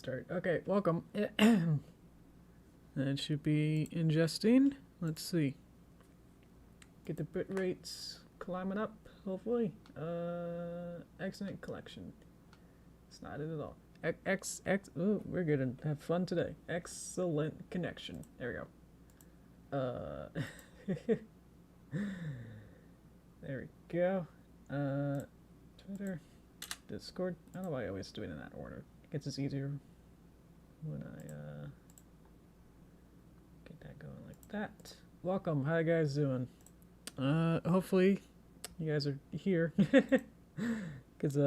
start. Okay, welcome. It should be ingesting. Let's see. Get the bit rates climbing up, hopefully. Excellent collection. It's not it at all. Ooh, we're gonna have fun today. Excellent connection. There we go. There we go. Twitter, Discord. I don't know why I always do it in that order. It gets us easier when I get that going like that. Welcome. How you guys doing? Hopefully you guys are here. Because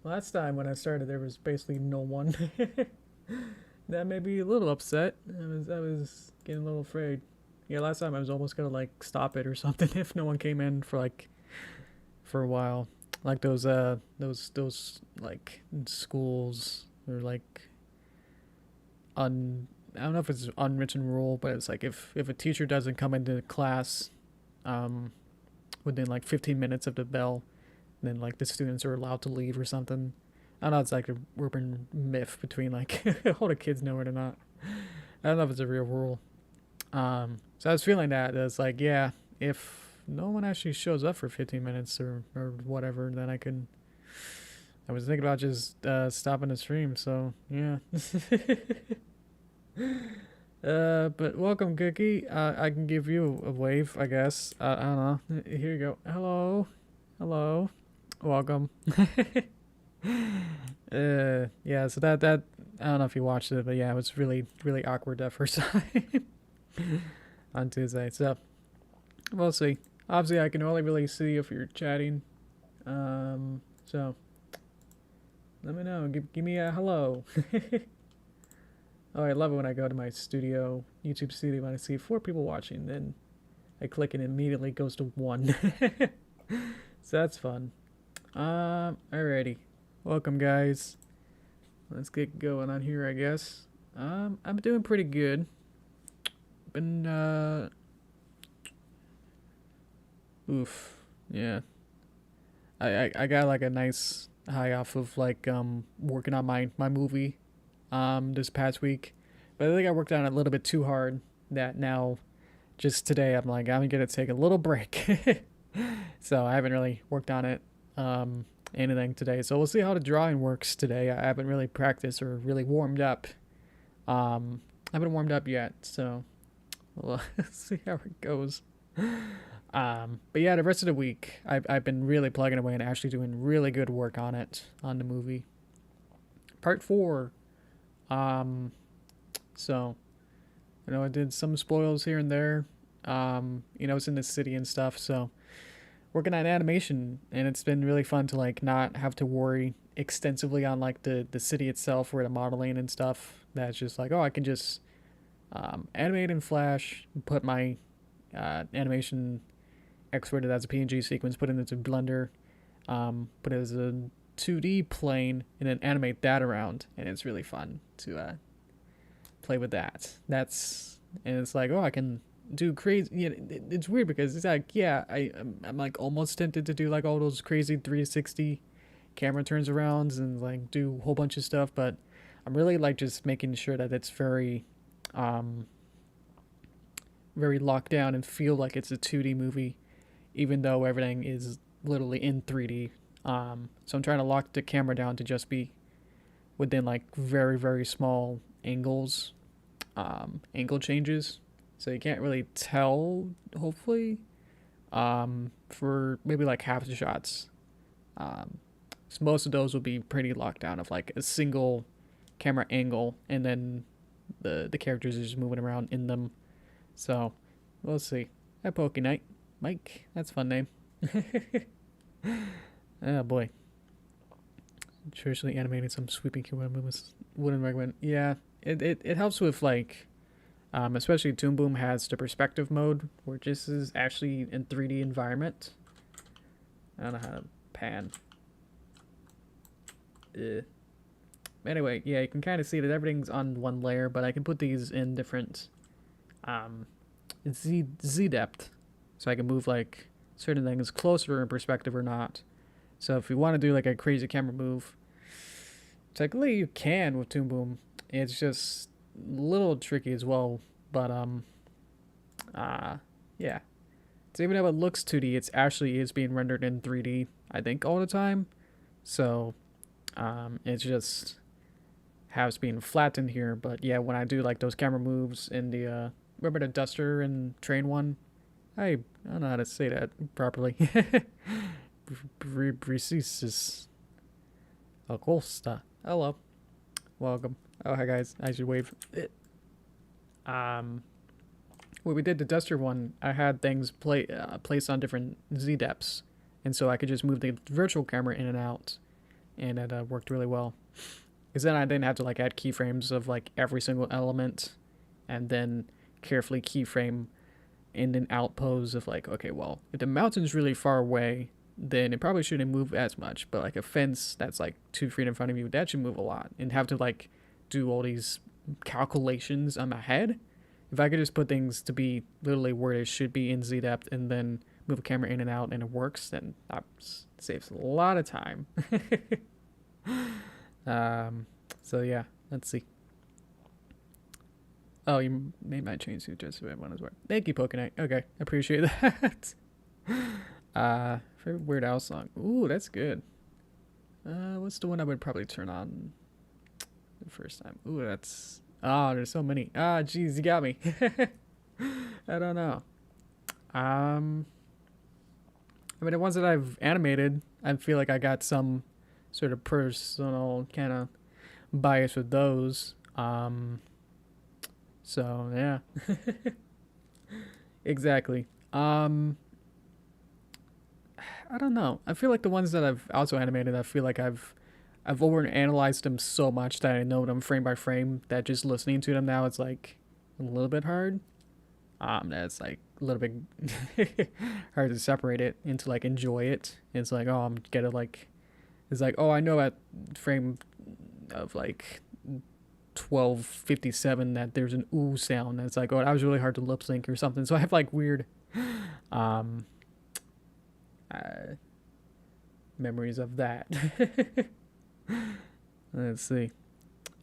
last time when I started there was basically no one. That made me a little upset. I was getting a little afraid. Yeah, last time I was almost gonna like stop it or something if no one came in for a while. Like those like schools or like I don't know if it's an unwritten rule, but it's like if a teacher doesn't come into class within like 15 minutes of the bell, then like the students are allowed to leave or something. I don't know, it's like a urban myth between like all the kids know it or not. I don't know if it's a real rule. So I was feeling that it's like, yeah, if no one actually shows up for 15 minutes or whatever, then I was thinking about just stopping the stream, so yeah. But welcome, Cookie. I can give you a wave, I guess. I don't know. Here you go. Hello. Welcome. Yeah, so that I don't know if you watched it, but yeah, it was really awkward that first time on Tuesday. So we'll see. Obviously, I can only really see if you're chatting. So let me know. Give me a hello. Oh, I love it when I go to my studio, YouTube studio, and I see 4 people watching. Then I click and it immediately goes to 1. So that's fun. Alrighty. Welcome, guys. Let's get going on here, I guess. I'm doing pretty good. Been, oof. Yeah. I got like a nice high off of like, working on my movie, this past week. But I think I worked on it a little bit too hard that now, just today, I'm like, I'm gonna take a little break. So I haven't really worked on it, anything today. So we'll see how the drawing works today. I haven't really practiced or really warmed up. I haven't warmed up yet, so we'll see how it goes. But yeah, the rest of the week, I've been really plugging away and actually doing really good work on it, on the movie. Part 4. So, you know, I did some spoils here and there. You know, it's in the city and stuff, so working on animation, and it's been really fun to like not have to worry extensively on like the city itself or the modeling and stuff. That's just like, oh, I can just animate in Flash, put my animation exported as a PNG sequence, put it into Blender, put it as a 2D plane, and then animate that around, and it's really fun to play with that. And it's like, oh, I can do crazy. Yeah, it's weird because it's like, yeah, I'm like almost tempted to do like all those crazy 360 camera turns arounds and like do a whole bunch of stuff, but I'm really like just making sure that it's very locked down and feel like it's a 2D movie, even though everything is literally in 3D. So I'm trying to lock the camera down to just be within like very small angles, angle changes, so you can't really tell, hopefully, for maybe like half the shots. So most of those will be pretty locked down of like a single camera angle, and then the characters are just moving around in them. So we'll see. Hi, Pokey Mike, that's a fun name. Oh boy. Traditionally animating some sweeping camera movements, wouldn't recommend. Yeah, it helps with like, especially Toon Boom has the perspective mode, where this is actually in 3D environment. I don't know how to pan. Anyway, yeah, you can kind of see that everything's on one layer, but I can put these in different Z depth, so I can move like certain things closer in perspective or not. So if we want to do like a crazy camera move, Technically, you can with Toon Boom. It's just a little tricky as well. But yeah. So even though it looks 2D, it's actually is being rendered in 3D. I think all the time. So it's just how it's being flattened here. But yeah, when I do like those camera moves in the remember the duster and train one. I don't know how to say that properly. Brisis Acosta. Hello. Welcome. Oh, hi guys. I should wave. When we did the duster one, I had things placed on different Z depths, and so I could just move the virtual camera in and out, and it worked really well. Because then I didn't have to like add keyframes of like every single element, and then carefully keyframe in an out pose of like, okay, well, if the mountain's really far away, then it probably shouldn't move as much. But like a fence that's like 2 feet in front of you, that should move a lot, and have to like do all these calculations on my head. If I could just put things to be literally where it should be in Z depth and then move a camera in and out and it works, then that saves a lot of time. So yeah, let's see. Oh, you made my change to just one as well. Thank you, Pokenite. Okay, appreciate that. Favorite Weird Al song. Ooh, that's good. What's the one I would probably turn on the first time? Ooh, that's... Oh, there's so many. Ah, jeez, you got me. I don't know. I mean, the ones that I've animated, I feel like I got some sort of personal kind of bias with those. So yeah. Exactly. I don't know. I feel like the ones that I've also animated, I feel like I've overanalyzed them so much that I know them frame by frame that just listening to them now it's like a little bit hard. That's like a little bit hard to separate it and to like enjoy it. It's like, oh, I'm gonna like, it's like, oh, I know at frame of like 12:57 that there's an ooh sound. And it's like, oh, that was really hard to lip sync or something. So I have like weird um memories of that. Let's see.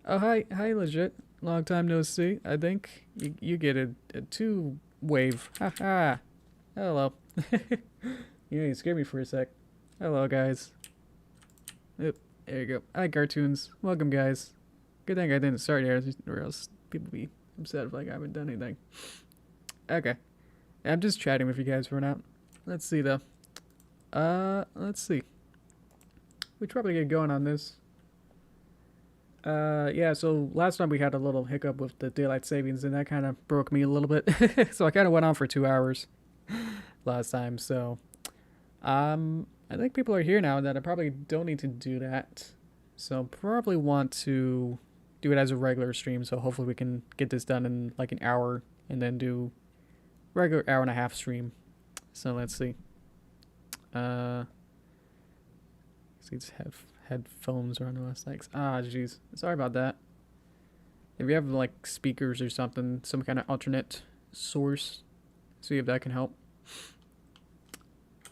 Oh, hi, legit. Long time no see. I think you get a 2 wave. Haha. Hello. You scared me for a sec. Hello, guys. Yep, there you go. Hi, cartoons. Welcome, guys. Good thing I didn't start here, or else people be upset if like I haven't done anything. Okay. I'm just chatting with you guys for now. Let's see though. Let's see. We should probably get going on this. Yeah, so last time we had a little hiccup with the daylight savings and that kind of broke me a little bit. So I kind of went on for 2 hours last time. So, I think people are here now that I probably don't need to do that. So probably want to do it as a regular stream. So hopefully we can get this done in like an hour and then do regular hour and a half stream. So let's see. These headphones are on the likes. Ah, jeez. Sorry about that. If you have like speakers or something, some kind of alternate source, see if that can help.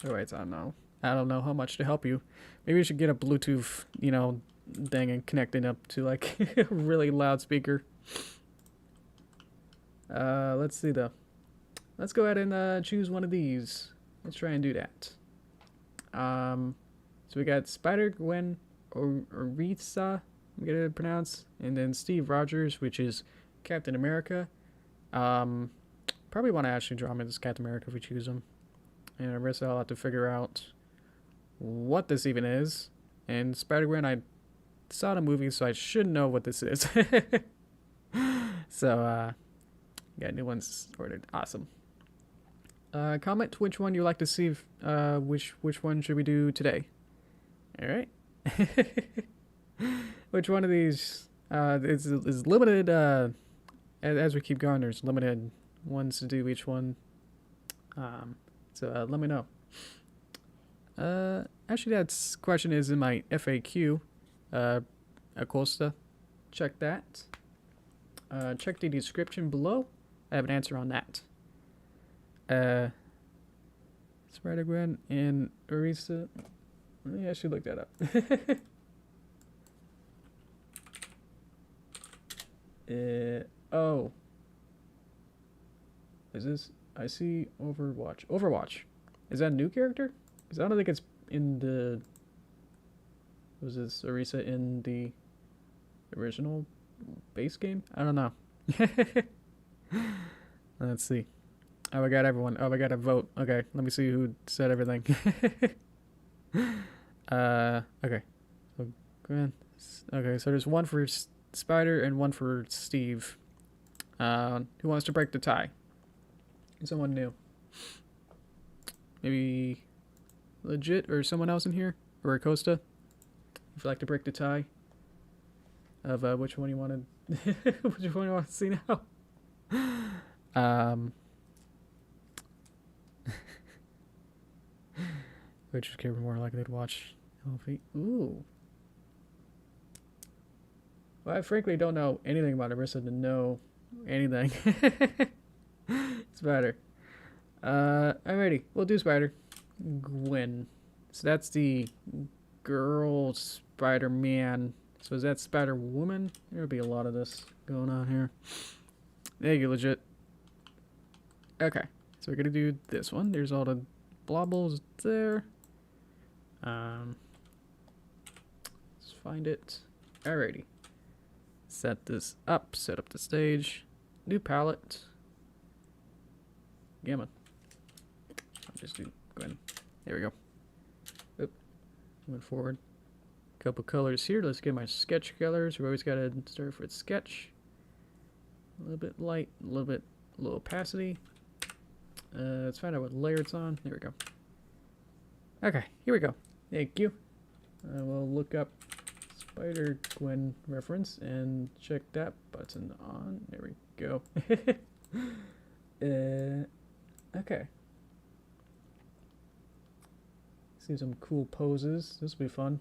Oh wait, I don't know. I don't know how much to help you. Maybe you should get a Bluetooth, you know, thing and connect it up to like a really loud speaker. Let's see though. Let's go ahead and choose one of these. Let's try and do that. So we got Spider-Gwen Oritza, I'm gonna pronounce, and then Steve Rogers, which is Captain America. Probably want to actually draw him as Captain America if we choose him. And the rest I'll have to figure out what this even is. And Spider-Gwen, I saw the movie, so I should know what this is. So, got new ones ordered. Awesome. Comment which one you like to see. Which one should we do today? All right. Which one of these is limited? As we keep going, there's limited ones to do each one. So let me know. Actually, that question is in my FAQ. Acosta, check that. Check the description below. I have an answer on that. Spider-Gwen and Arisa. Yeah, I should look that up. Oh. Is this... I see Overwatch. Overwatch. Is that a new character? Because I don't think it's in the... Was this Arisa in the original base game? I don't know. Let's see. Oh, I got everyone. Oh, I got a vote. Okay, let me see who said everything. Okay. So, go ahead. Okay, so there's one for Spider and one for Steve. Who wants to break the tie? Someone new. Maybe Legit or someone else in here? Or Acosta? If you'd like to break the tie of which one you wanted, which one you want to see now. Which character more likely to watch? Ooh. Well, I frankly don't know anything about Arisa to know anything. Spider. Alrighty, we'll do Spider. Gwen. So that's the girl Spider-Man. So is that Spider-Woman? There'll be a lot of this going on here. There you go, Legit. Okay, so we're gonna do this one. There's all the blobbles there. Let's find it. Alrighty. Set this up. Set up the stage. New palette. Gamma. I'll just do. Go ahead. There we go. Oop. Went forward. Couple colors here. Let's get my sketch colors. We always gotta start with sketch. A little bit light. A little bit low opacity. Let's find out what layer it's on. There we go. Okay, here we go. Thank you. We'll look up Spider-Gwen reference and check that button on. There we go. Okay. See some cool poses. This will be fun.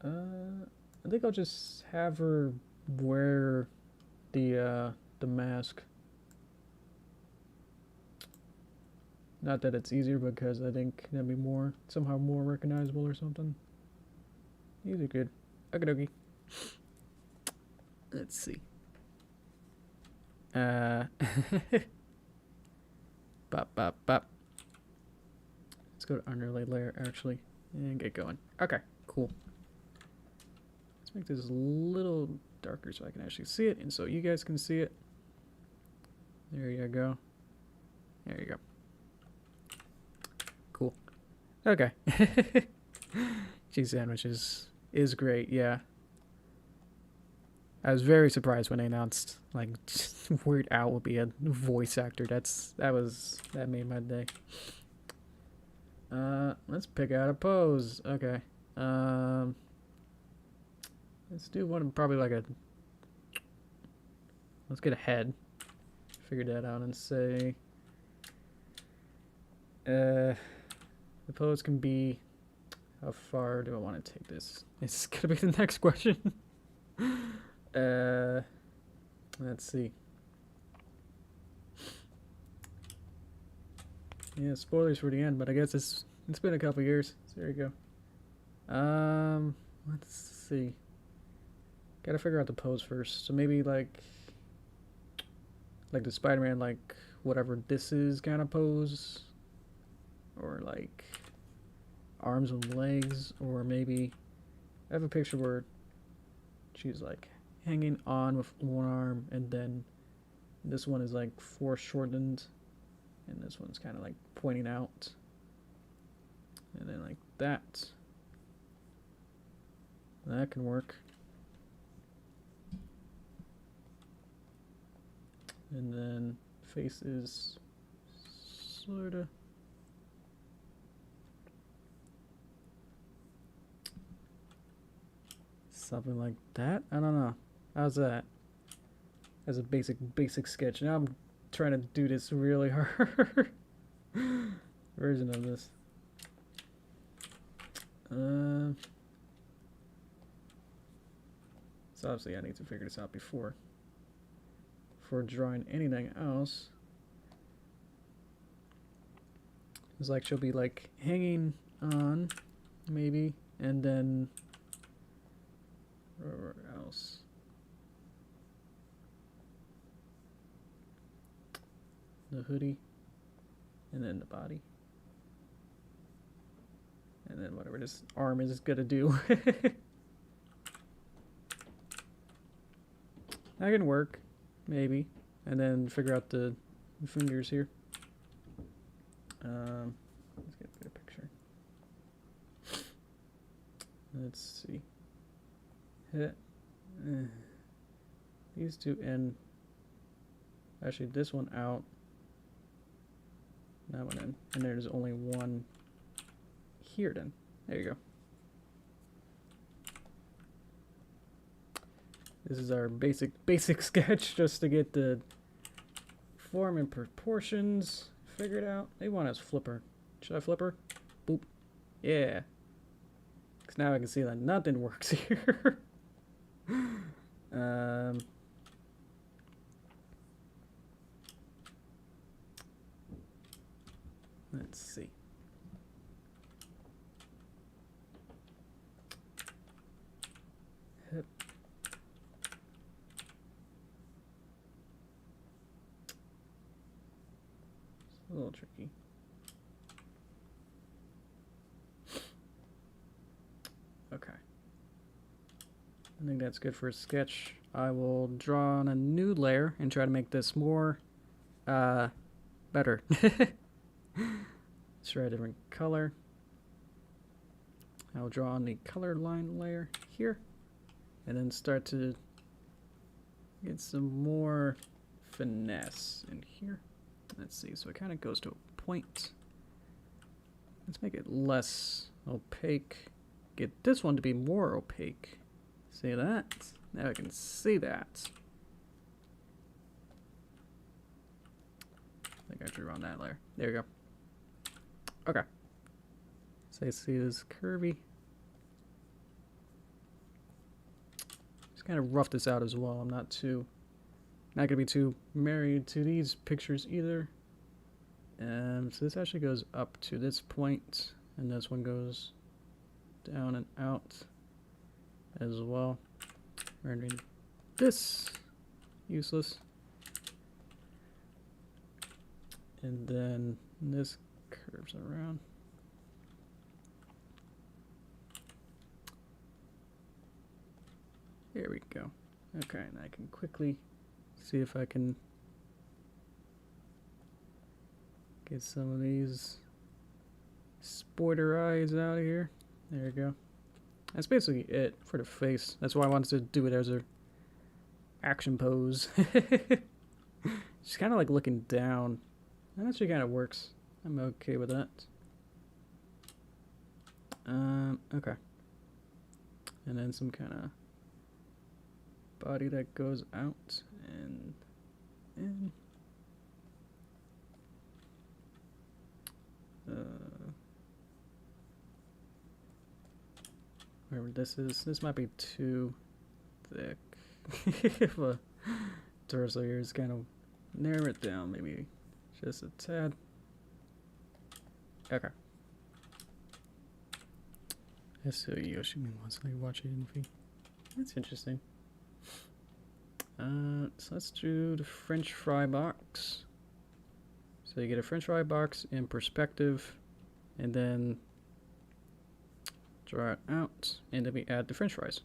I think I'll just have her wear the mask. Not that it's easier, because I think that'd be somehow more recognizable or something. These are good. Okie dokie. Let's see. Bop, bop, bop. Let's go to underlay layer, actually, and get going. Okay, cool. Let's make this a little darker so I can actually see it, and so you guys can see it. There you go. There you go. Cool. Okay. Cheese sandwiches is great, yeah. I was very surprised when they announced like Weird Al would be a voice actor. That made my day. Let's pick out a pose. Okay. Let's do one probably like let's get a head. Figure that out and say the pose can be, how far do I want to take this? It's gonna be the next question. Let's see. Yeah, spoilers for the end, but I guess it's been a couple years. So there you go. Let's see. Gotta figure out the pose first. So maybe like the Spider-Man, like whatever this is kind of pose, or like arms and legs, or maybe I have a picture where she's like hanging on with one arm, and then this one is like foreshortened, and this one's kind of like pointing out, and then like that. That can work. And then face is sorta. Something like that. I don't know. How's that? As a basic sketch. Now I'm trying to do this really hard version of this. So obviously I need to figure this out before drawing anything else. It's like she'll be like hanging on, maybe, and then where else? the hoodie, and then the body, and then whatever this arm is gonna do. That can work, maybe, and then figure out the fingers here. Let's get a better picture. Let's see. These two in. Actually, this one out. That one in. And there's only one here then. There you go. This is our basic sketch just to get the form and proportions figured out. They want us flipper. Should I flip her? Boop. Yeah. Because now I can see that nothing works here. Let's see. Hip. It's a little tricky. Okay. I think that's good for a sketch. I will draw on a new layer and try to make this more better. Let's try a different color. I'll draw on the color line layer here and then start to get some more finesse in here. Let's see, so it kind of goes to a point. Let's make it less opaque. Get this one to be more opaque. See that? Now I can see that. I think I drew on that layer. There you go. Okay. So I see this curvy. Just kind of rough this out as well. I'm not gonna be too married to these pictures either. So this actually goes up to this point, and this one goes down and out as well. Rendering this useless. And then this curves around. Here we go. Okay, and I can quickly see if I can get some of these spoiler eyes out of here. There we go. That's basically it for the face. That's why I wanted to do it as a action pose. Just kind of like looking down. That actually kind of works. I'm okay with that. Okay. And then some kind of body that goes out and in. Whatever this is. This might be too thick. If a torso here is kind of narrow it down, maybe just a tad. Okay. That's so Yoshi wants to watch it in V. That's interesting. So let's do the French fry box. So you get a French fry box in perspective, and then draw it out, and then we add the French fries.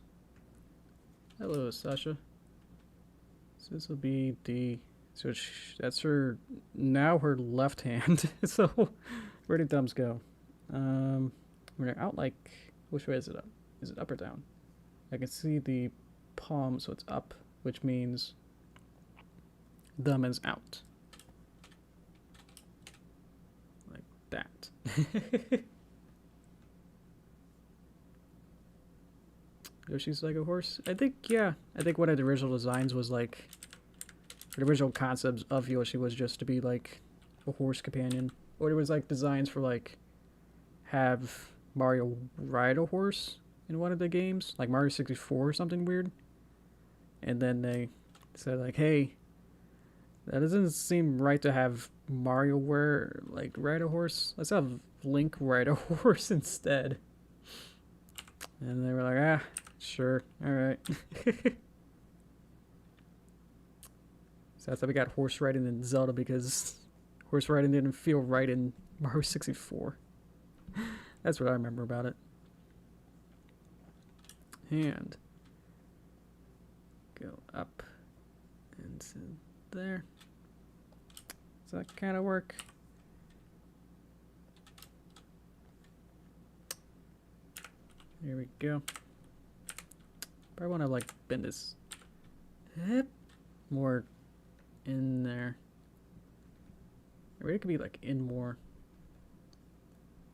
Hello, Sasha. So this will be the, so that's her, now her left hand. So where did thumbs go? We're out like, which way is it up? Is it up or down? I can see the palm, so it's up, which means thumb is out. Like that. Yoshi's like a horse? I think, yeah. I think one of the original designs was like, the original concepts of Yoshi was just to be like a horse companion. Or there was like designs for like, have Mario ride a horse in one of the games. Like Mario 64 or something weird. And then they said like, hey, that doesn't seem right to have Mario ride a horse. Let's have Link ride a horse instead. And they were like, ah, sure, alright. So that's how we got horse riding in Zelda, because horse riding didn't feel right in Mario 64. That's what I remember about it. And go up into there. Does that kind of work? Here we go. Probably want to like bend this more in there. Maybe it could be like in more.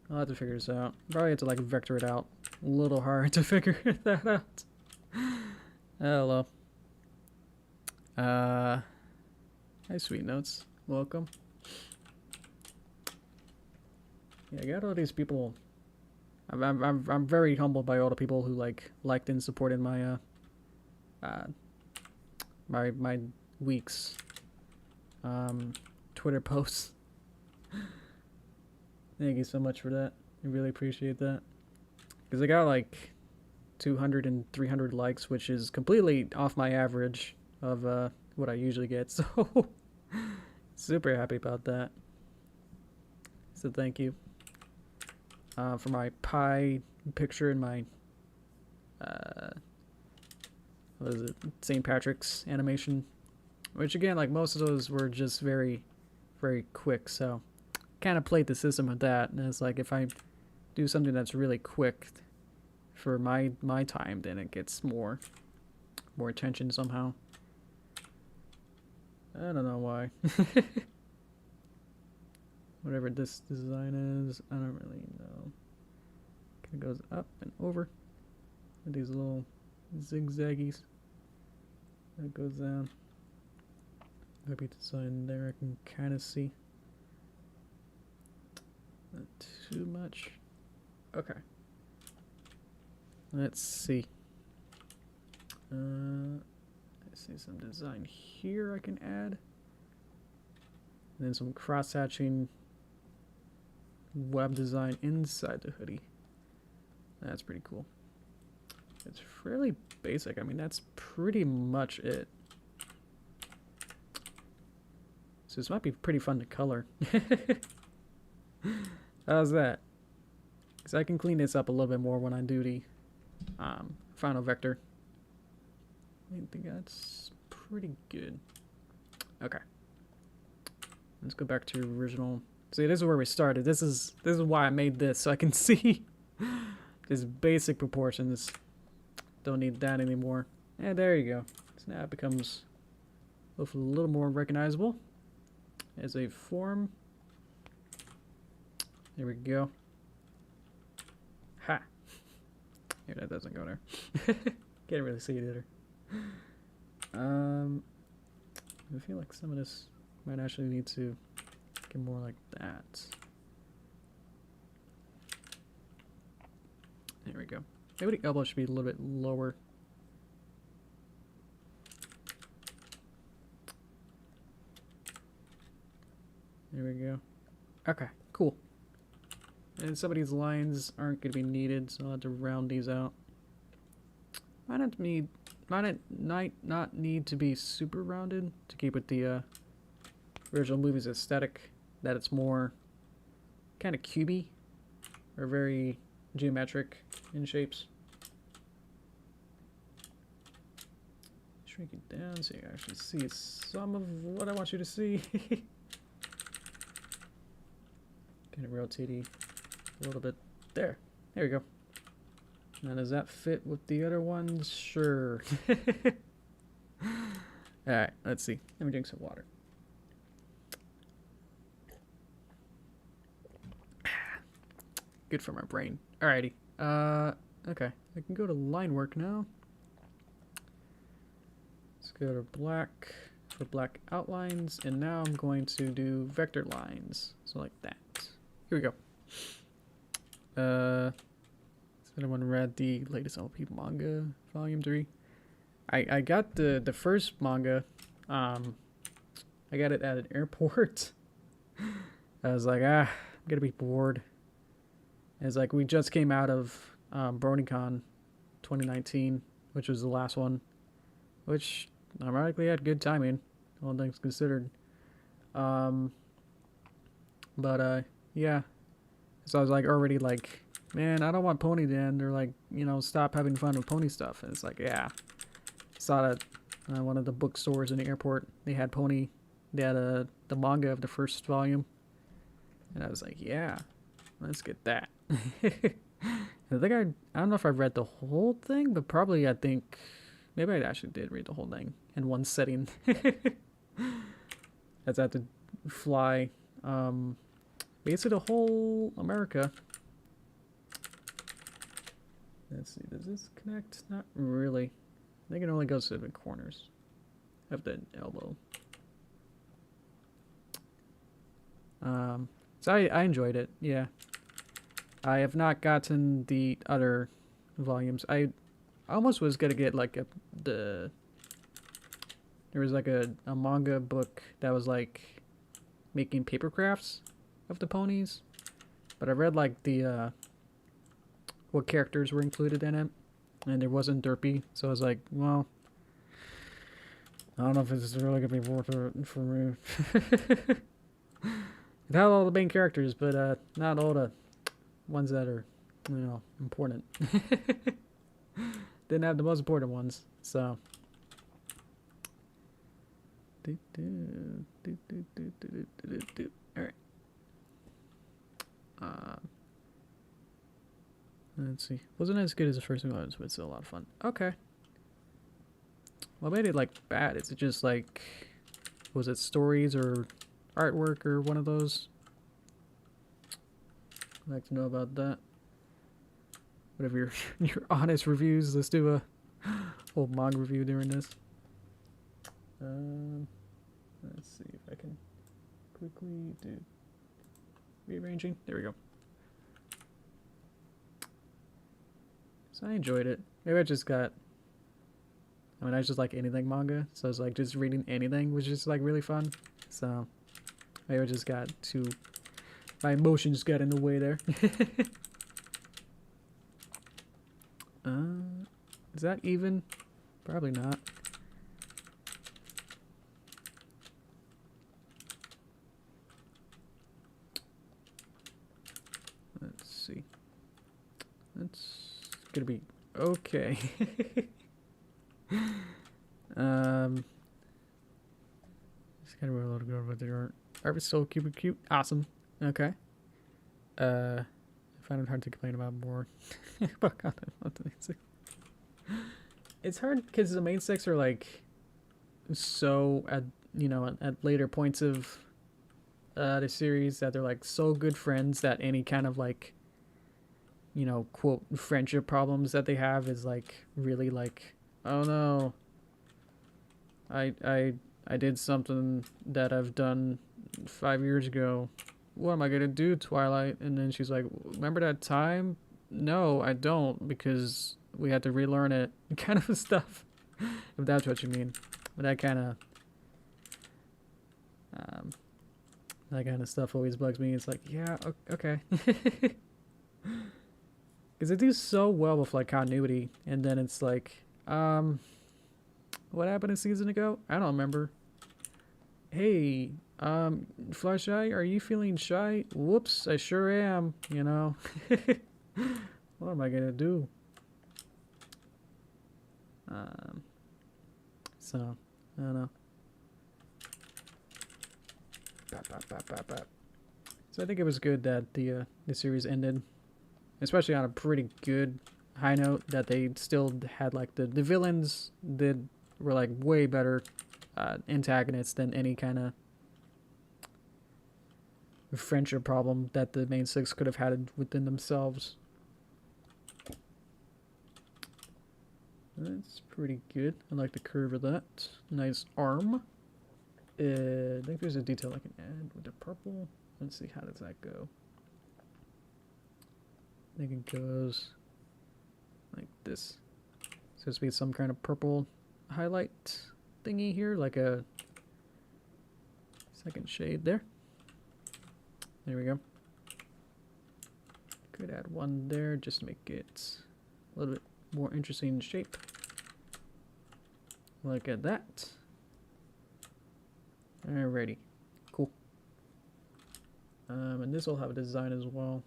I'll have to figure this out. Probably have to like vector it out. A little hard to figure that out. Hello. Hi, Sweet Notes. Welcome. Yeah, I got all these people. I'm very humbled by all the people who liked and supported my my week's Twitter posts. Thank you so much for that. I really appreciate that. Because I got like 200 and 300 likes, which is completely off my average of what I usually get. So super happy about that. So thank you. For my pie picture in my what is it, St. Patrick's animation, which again, like most of those were just very quick, so kind of played the system with that. And it's like if I do something that's really quick for my time, then it gets more attention somehow. I don't know why. Whatever this design is, I don't really know. Kind of goes up and over with these little zigzaggies. That goes down. Maybe design there I can kind of see. Not too much. Okay. Let's see. I see some design here I can add. And then some cross-hatching web design inside the hoodie. That's pretty cool. It's fairly basic. I mean, that's pretty much it. So this might be pretty fun to color. How's that? Because I can clean this up a little bit more when I do the final vector. I think that's pretty good. Okay. Let's go back to original. See, this is where we started. This is why I made this, so I can see just basic proportions. Don't need that anymore. And there you go. So now it becomes hopefully a little more recognizable as a form. There we go. Ha! Yeah, that doesn't go there. Can't really see it either. I feel like some of this might actually need to get more like that. There we go. Maybe the elbow should be a little bit lower. There we go. Okay, cool. And some of these lines aren't going to be needed, so I'll have to round these out. Might not need to be super rounded to keep with the original movie's aesthetic. That it's more kind of cubey or very geometric in shapes. Shrink it down so you can actually see some of what I want you to see. Kind of rotate a little bit there. There we go. Now does that fit with the other ones? Sure. Alright, let's see. Let me drink some water. Good for my brain. Alrighty. Okay. I can go to line work now. Let's go to black for black outlines, and now I'm going to do vector lines. So like that. Here we go. Has anyone read the latest LP manga, volume 3? I got the first manga. I got it at an airport. I was like, I'm gonna be bored. It's like we just came out of BronyCon 2019, which was the last one, which ironically had good timing, all things considered. But yeah. So I was like already like, man, I don't want Pony to end, or like, you know, stop having fun with Pony stuff. And it's like, yeah. Saw that one of the bookstores in the airport, they had Pony. They had the manga of the first volume. And I was like, yeah, let's get that. I think I don't know if I've read the whole thing, but probably I think maybe I actually did read the whole thing in one setting. That's had to fly basically the whole America. Let's see, does this connect? Not really. I think it only goes to the corners of the elbow. So I enjoyed it, yeah. I have not gotten the other volumes. I almost was gonna get like there was like a manga book that was like making paper crafts of the ponies, but I read like the what characters were included in it, and there wasn't Derpy, so I was like, well, I don't know if this is really gonna be worth it for me. It had all the main characters, but not all the ones that are, you know, important. Didn't have the most important ones, so. Alright. Let's see. Wasn't as good as the first one, but still a lot of fun. Okay. What made it like bad? Is it just like, was it stories or artwork or one of those? I'd like to know about that. Whatever your honest reviews. Let's do a whole manga review during this. Let's see if I can quickly do rearranging. There we go. So I enjoyed it. Maybe I just got, I mean, I just like anything manga, so it's like just reading anything was just like really fun. So maybe I just got too, my emotions got in the way there. Is that even? Probably not. Let's see. That's gonna be okay. Just kind of a little good with the art. Art was so cute. Awesome. Okay. I find it hard to complain about more. It's hard because the main six are like so at, you know, at later points of the series that they're like so good friends that any kind of like, you know, quote friendship problems that they have is like really like, oh no, I did something that I've done 5 years ago. What am I gonna do, Twilight? And then she's like, remember that time? No, I don't, because we had to relearn it. Kind of stuff. If that's what you mean. But that kind of stuff always bugs me. It's like, yeah, okay. Because they do so well with like continuity, and then it's like, what happened a season ago? I don't remember. Hey, Fluttershy, are you feeling shy? Whoops, I sure am, you know. What am I gonna do? So, I don't know. So I think it was good that the series ended, especially on a pretty good high note, that they still had like the villains were like way better antagonists than any kind of friendship problem that the main six could have had within themselves. That's pretty good. I like the curve of that. Nice arm. I think there's a detail I can add with the purple. Let's see, how does that go? I think it goes like this. So it's be some kind of purple highlight thingy here, like a second shade there. There we go. Could add one there just to make it a little bit more interesting shape. Look at that. Alrighty. Cool. And this will have a design as well.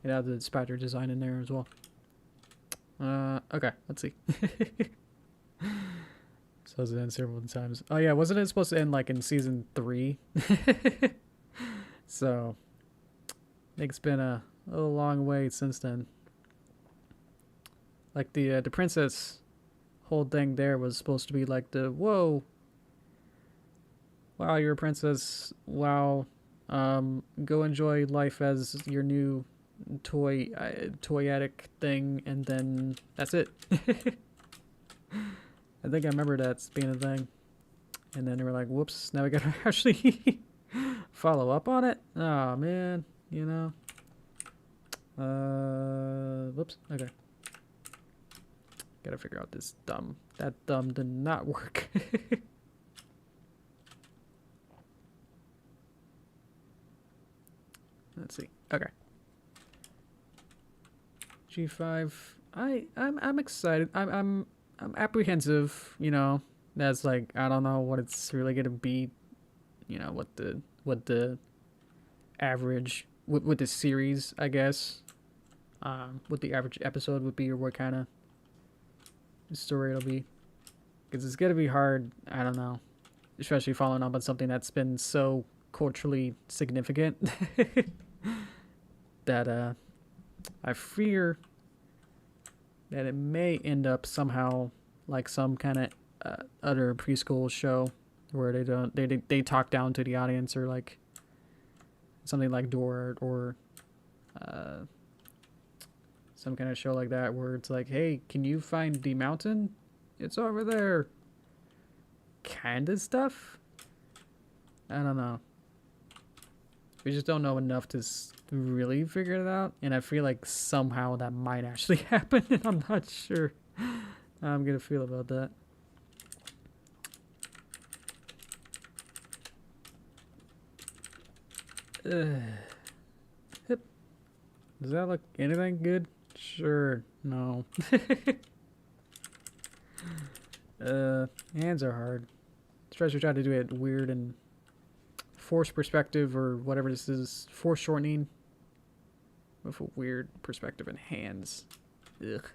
It has the spider design in there as well. Okay, let's see. So it's end several times. Oh yeah, wasn't it supposed to end like in season 3? So I think it's been a long wait since then. Like the princess whole thing there was supposed to be like the whoa, wow, you're a princess, wow, go enjoy life as your new toyetic thing, and then that's it. I think I remember that being a thing. And then they were like, whoops, now we gotta actually follow up on it? Oh man, you know. Whoops, okay. Gotta figure out this thumb. That thumb did not work. Let's see. Okay. G5. I'm excited. I'm apprehensive, you know. That's like, I don't know what it's really gonna be, you know, what the average with the series, I guess. What the average episode would be, or what kind of story it'll be. Because it's gonna be hard, I don't know. Especially following up on something that's been so culturally significant. That I fear that it may end up somehow like some kind of other preschool show where they talk down to the audience, or like something like Dora, or some kind of show like that where it's like, hey, can you find the mountain? It's over there. Kind of stuff. I don't know. We just don't know enough to really figure it out, and I feel like somehow that might actually happen, and I'm not sure how I'm gonna feel about that. Hip. Does that look anything good? Sure. No. Hands are hard. Especially trying to do it weird and forced perspective, or whatever this is, foreshortening with a weird perspective and hands. Ugh.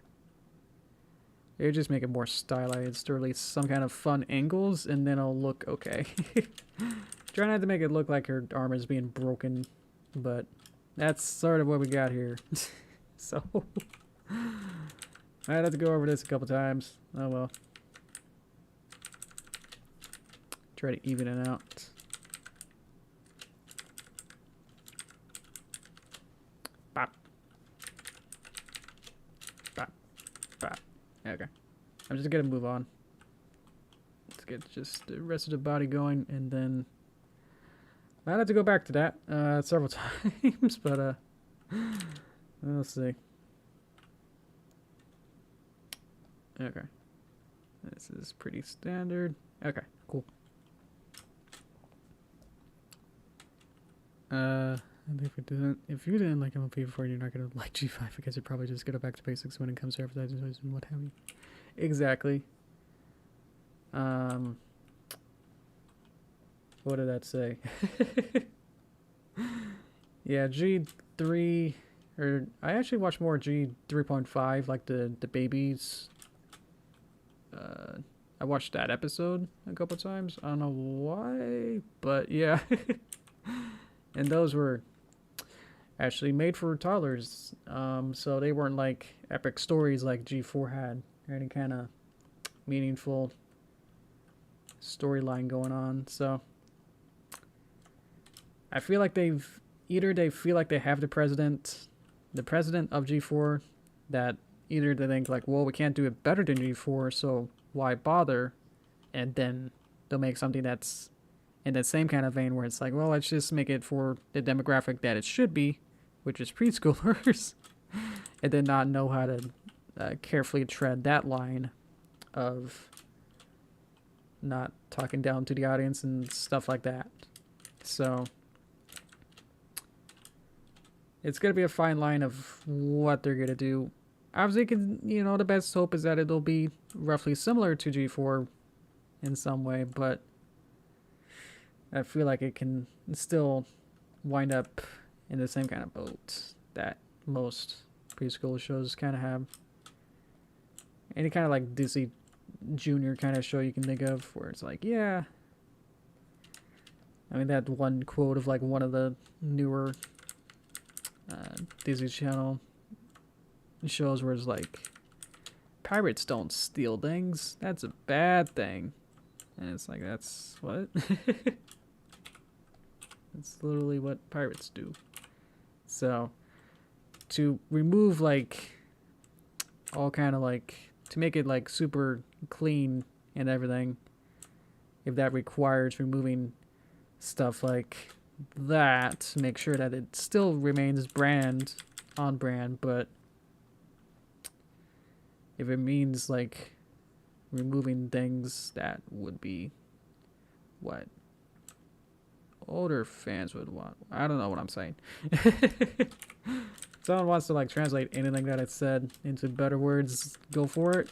They just make it more stylized, or at least some kind of fun angles, and then it'll look okay. Try not to make it look like her arm is being broken, but that's sort of what we got here. So I'd have to go over this a couple times. Oh well. Try to even it out. Bop. Bop. Bop. Okay. I'm just gonna move on. Let's get just the rest of the body going, and then I'd have to go back to that several times, but we'll see. Okay. This is pretty standard. Okay, cool. If you didn't like MLP before, you're not gonna like G5, because you're probably just gonna go back to basics when it comes to advertising and what have you. Exactly. What did that say? Yeah, G3, or I actually watched more G3.5, like the babies. I watched that episode a couple times. I don't know why, but yeah. And those were actually made for toddlers, so they weren't like epic stories like G4 had, or any kind of meaningful storyline going on. So I feel like they feel like they have the president of G4, that either they think like, well, we can't do it better than G4, so why bother? And then they'll make something that's in that same kind of vein, where it's like, well, let's just make it for the demographic that it should be, which is preschoolers, and then not know how to carefully tread that line of not talking down to the audience and stuff like that. So it's going to be a fine line of what they're going to do. Obviously, the best hope is that it'll be roughly similar to G4 in some way, but I feel like it can still wind up in the same kind of boat that most preschool shows kind of have. Any kind of like Disney Junior kind of show you can think of where it's like, yeah. I mean, that one quote of like one of the newer Disney Channel shows where it's like, pirates don't steal things. That's a bad thing. And it's like, that's what? That's literally what pirates do. So, to remove like all kind of like, to make it like super clean and everything, if that requires removing stuff like that, make sure that it still remains on brand, but if it means like removing things that would be what older fans would want, I don't know what I'm saying. Someone wants to like translate anything that I said into better words, go for it.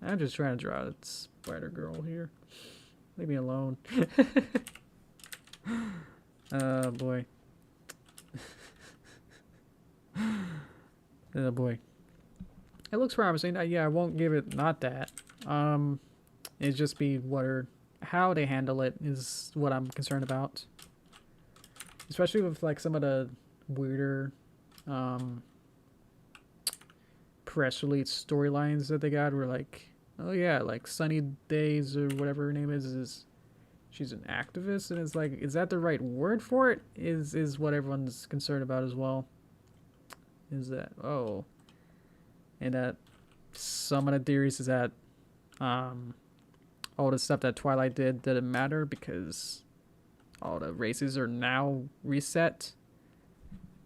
I'm just trying to draw a spider girl here. Leave me alone. Oh boy. Oh boy. It looks promising. Yeah, I won't give it not that. It's just be how they handle it is what I'm concerned about. Especially with like some of the weirder press release storylines that they got were like, oh yeah, like Sunny Days or whatever her name is she's an activist, and it's like, is that the right word for it? Is what everyone's concerned about as well. Is that and that some of the theories is that all the stuff that Twilight didn't matter because all the races are now reset,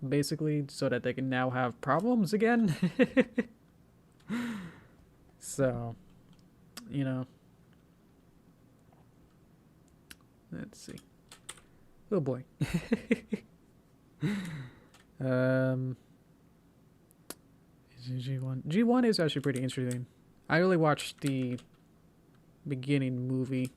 basically, so that they can now have problems again. So, you know, let's see. Oh boy. G1. G1 is actually pretty interesting. I only watched the beginning movie,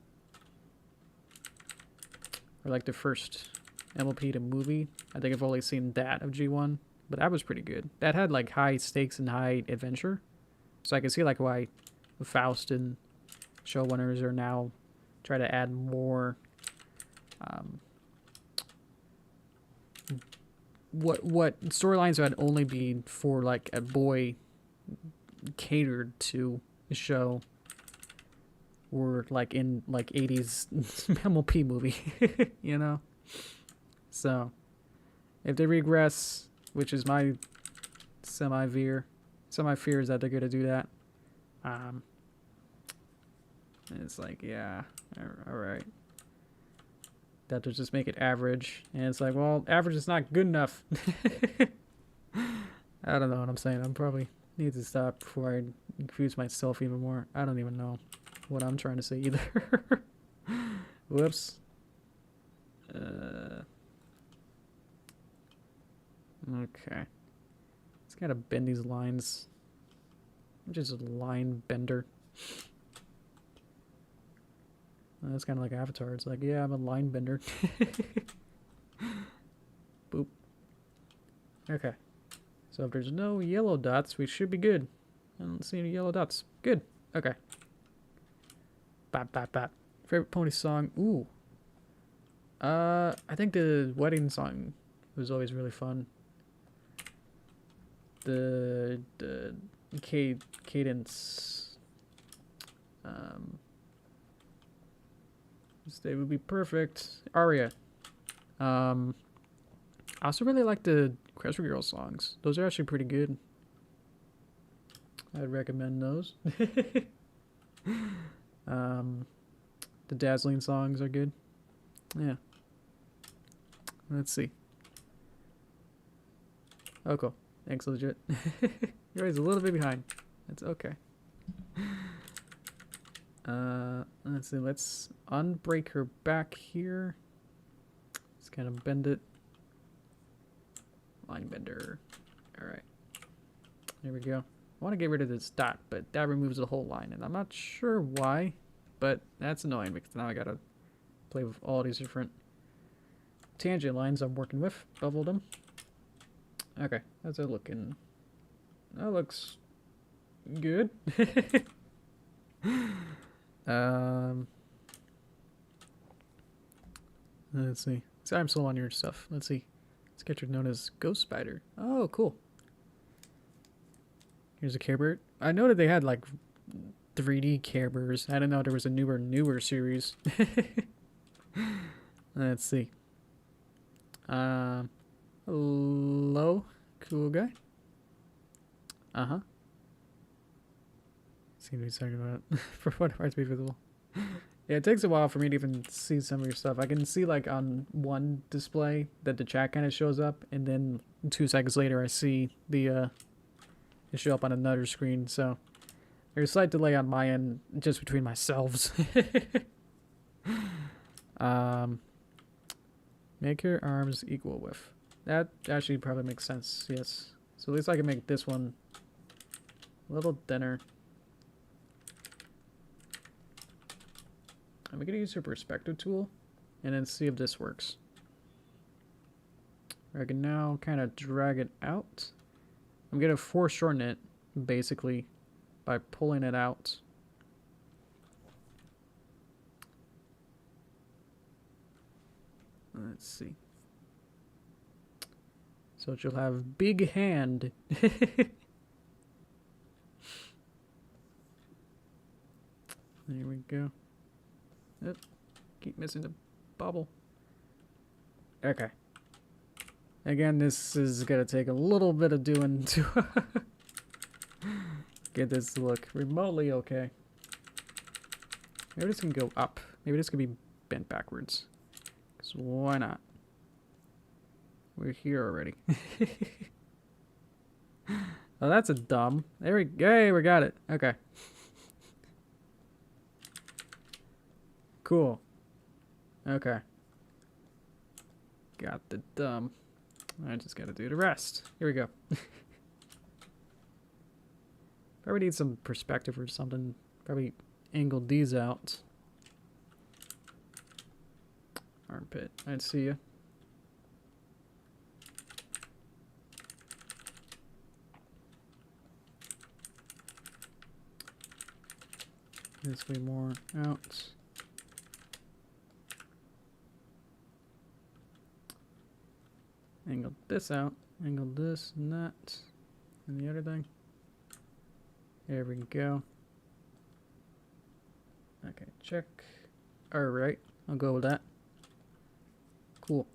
or like the first MLP to movie. I think I've only seen that of G1, but that was pretty good. That had like high stakes and high adventure, so I can see like why Faust and showrunners are now try to add more what storylines would only be for like a boy catered to a show, or like in like 80s MLP movie. You know, so if they regress, which is my semi fear is that they're gonna do that, and it's like, yeah, all right, that to just make it average, and it's like, well, average is not good enough. I don't know what I'm saying. I'm probably need to stop before I confuse myself even more. I don't even know what I'm trying to say either. Whoops. Okay. It's gotta bend these lines. I'm just a line bender. That's kind of like Avatar. It's like, yeah, I'm a line bender. Boop. Okay. So if there's no yellow dots, we should be good. I don't see any yellow dots. Good. Okay. Bop, bop, bop. Favorite pony song? Ooh. I think the wedding song was always really fun. The cadence. They would be perfect. Aria. I also really like the Crest Girls songs. Those are actually pretty good. I'd recommend those. The Dazzling songs are good. Yeah. Let's see. Oh, cool. Thanks, legit. You're always a little bit behind. That's okay. Let's see. Let's unbreak her back here. Let's kind of bend it. Line bender. All right. There we go. I want to get rid of this dot, but that removes the whole line, and I'm not sure why, but that's annoying because now I gotta play with all these different tangent lines I'm working with. Bubbled them. Okay, how's that looking? That looks good. Let's see. So I'm still on your stuff. Let's see. Sketcher known as Ghost Spider. Oh, cool. Here's a Care Bear. I know that they had like 3D Care Bears. I didn't know there was a newer series. Let's see. Hello, cool guy. Seem to be talking about for what parts be visible. Yeah, it takes a while for me to even see some of your stuff. I can see like on one display that the chat kind of shows up, and then 2 seconds later I see the it show up on another screen. So there's a slight delay on my end, just between myself. Make your arms equal width. That actually probably makes sense. Yes. So at least I can make this one a little thinner. I'm going to use your perspective tool and then see if this works. I can now kind of drag it out. I'm going to foreshorten it basically by pulling it out. Let's see. So you'll have big hand. There we go. Oop, keep missing the bubble. Okay. Again, this is gonna take a little bit of doing to get this to look remotely okay. Maybe this can go up. Maybe this can be bent backwards. Because why not? We're here already. Oh, that's a dumb. There we go. Hey, we got it. Okay. Cool. Okay. Got the dumb. I just gotta do the rest. Here we go. Probably need some perspective or something. Probably angle these out. Armpit. I see you. This way more out. Angle this out. Angle this and that. And the other thing. There we go. Okay, check. Alright, I'll go with that. Cool.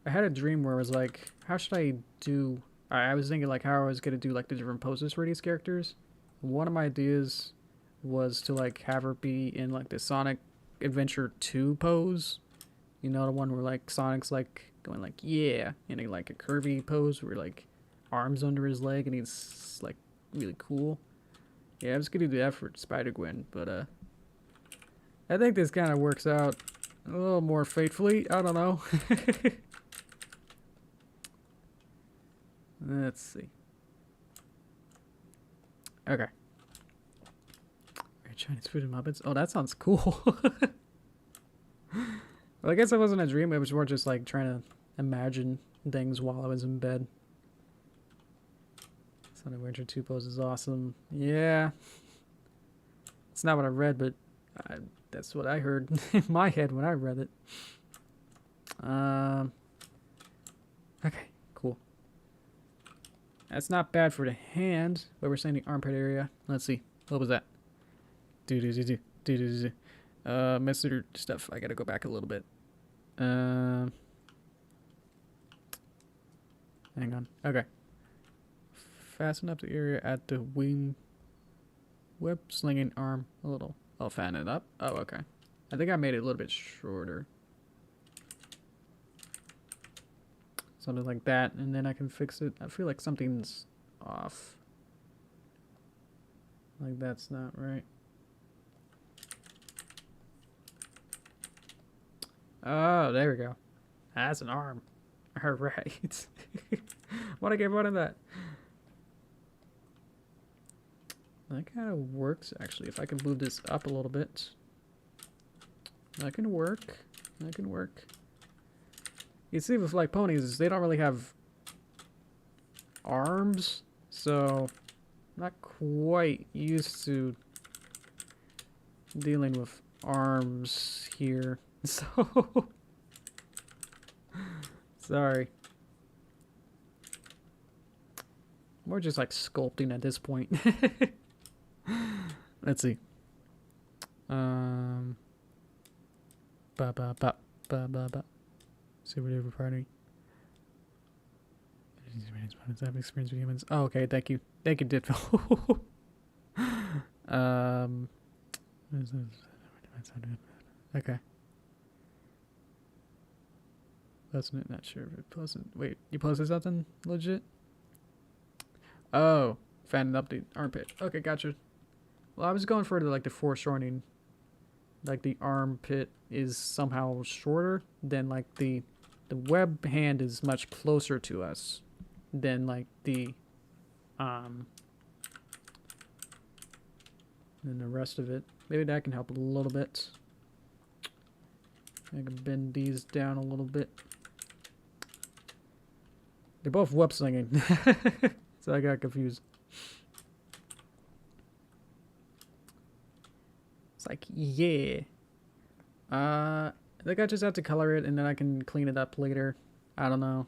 I had a dream where I was like, how should I do... I was thinking like how I was going to do like the different poses for these characters. One of my ideas was to like have her be in like the Sonic Adventure 2 pose. You know, the one where like Sonic's like going like yeah in a like a curvy pose where like arms under his leg and he's like really cool. Yeah, I was gonna do that for Spider-Gwen, but I think this kind of works out a little more faithfully. I don't know. Let's see. Okay. Chinese food and Muppets. Oh, that sounds cool. Well, I guess it wasn't a dream. It was more just like trying to imagine things while I was in bed. Sonic Adventure 2 pose is awesome. Yeah. It's not what I read, but that's what I heard in my head when I read it. Okay, cool. That's not bad for the hand, but we're saying the armpit area. Let's see. What was that? Messenger stuff. I gotta go back a little bit. Hang on. Okay. Fasten up the area at the wing. Web slinging arm a little. I'll fan it up. Oh, okay. I think I made it a little bit shorter. Something like that, and then I can fix it. I feel like something's off. Like that's not right. Oh, there we go. That's an arm. Alright. What I gave one of that. That kind of works, actually. If I can move this up a little bit. That can work. That can work. You see with like ponies, they don't really have arms, so I'm not quite used to dealing with arms here. So sorry. More just like sculpting at this point. Let's see. Ba ba ba ba ba ba. Super duper party. Have experience with humans. Oh, okay. Thank you. Thank you, Ditfil. Okay. Pleasant. Not sure if it's pleasant. Wait, you posted something legit? Oh, fan update armpit. Okay, gotcha. Well, I was going for like the foreshortening. Like the armpit is somehow shorter than like the web hand is much closer to us than like than the rest of it. Maybe that can help a little bit. I can bend these down a little bit. They're both web slinging. So I got confused. It's like, yeah. I think I just have to color it and then I can clean it up later. I don't know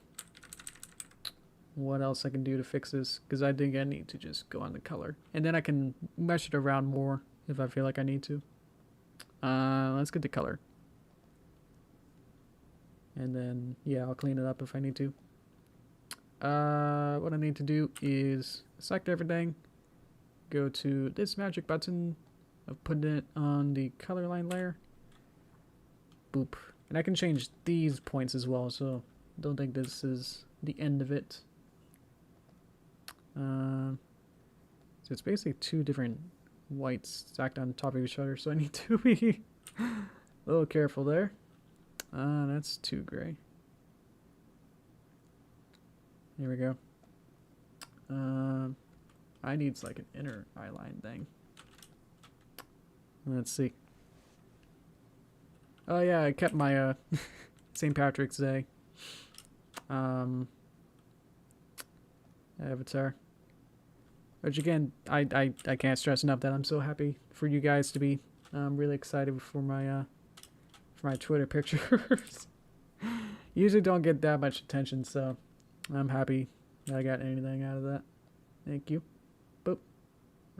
what else I can do to fix this, because I think I need to just go on the color. And then I can mesh it around more if I feel like I need to. Let's get the color. And then, yeah, I'll clean it up if I need to. What I need to do is select everything, go to this magic button of putting it on the color line layer. Boop. And I can change these points as well, so don't think this is the end of it. So it's basically two different whites stacked on top of each other, so I need to be a little careful there. That's too gray. Here we go. I need like an inner eyeline thing. Let's see. Oh yeah, I kept my St. Patrick's Day avatar. Which again, I can't stress enough that I'm so happy for you guys to be really excited for my Twitter pictures. Usually don't get that much attention, so I'm happy that I got anything out of that. Thank you. Boop.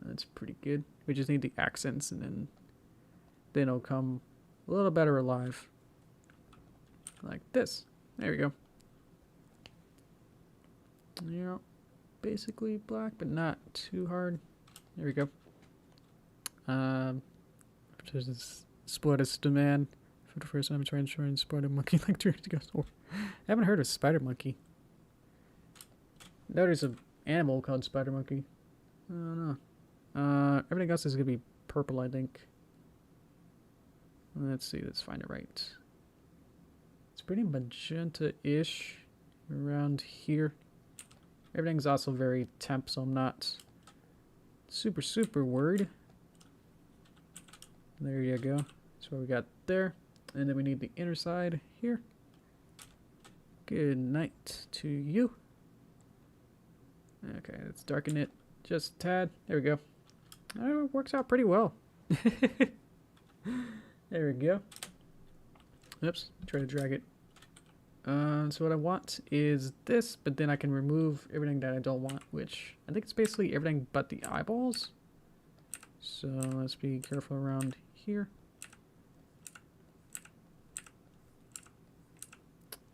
That's pretty good. We just need the accents, and then it'll come a little better alive. Like this. There we go. Yeah. Basically black, but not too hard. There we go. This Sportist demand. For the first time, I'm trying to spider monkey like 2 years ago. I haven't heard of spider monkey. No, there's an animal called spider monkey. I don't know. Everything else is gonna be purple, I think. Let's see. Let's find it right. It's pretty magenta-ish around here. Everything's also very temp, so I'm not super worried. There you go. That's what we got there. And then we need the inner side here. Good night to you. Okay, let's darken it just a tad. There we go. Oh, it works out pretty well. There we go. Oops, try to drag it. So what I want is this, but then I can remove everything that I don't want, which I think it's basically everything but the eyeballs. So let's be careful around here.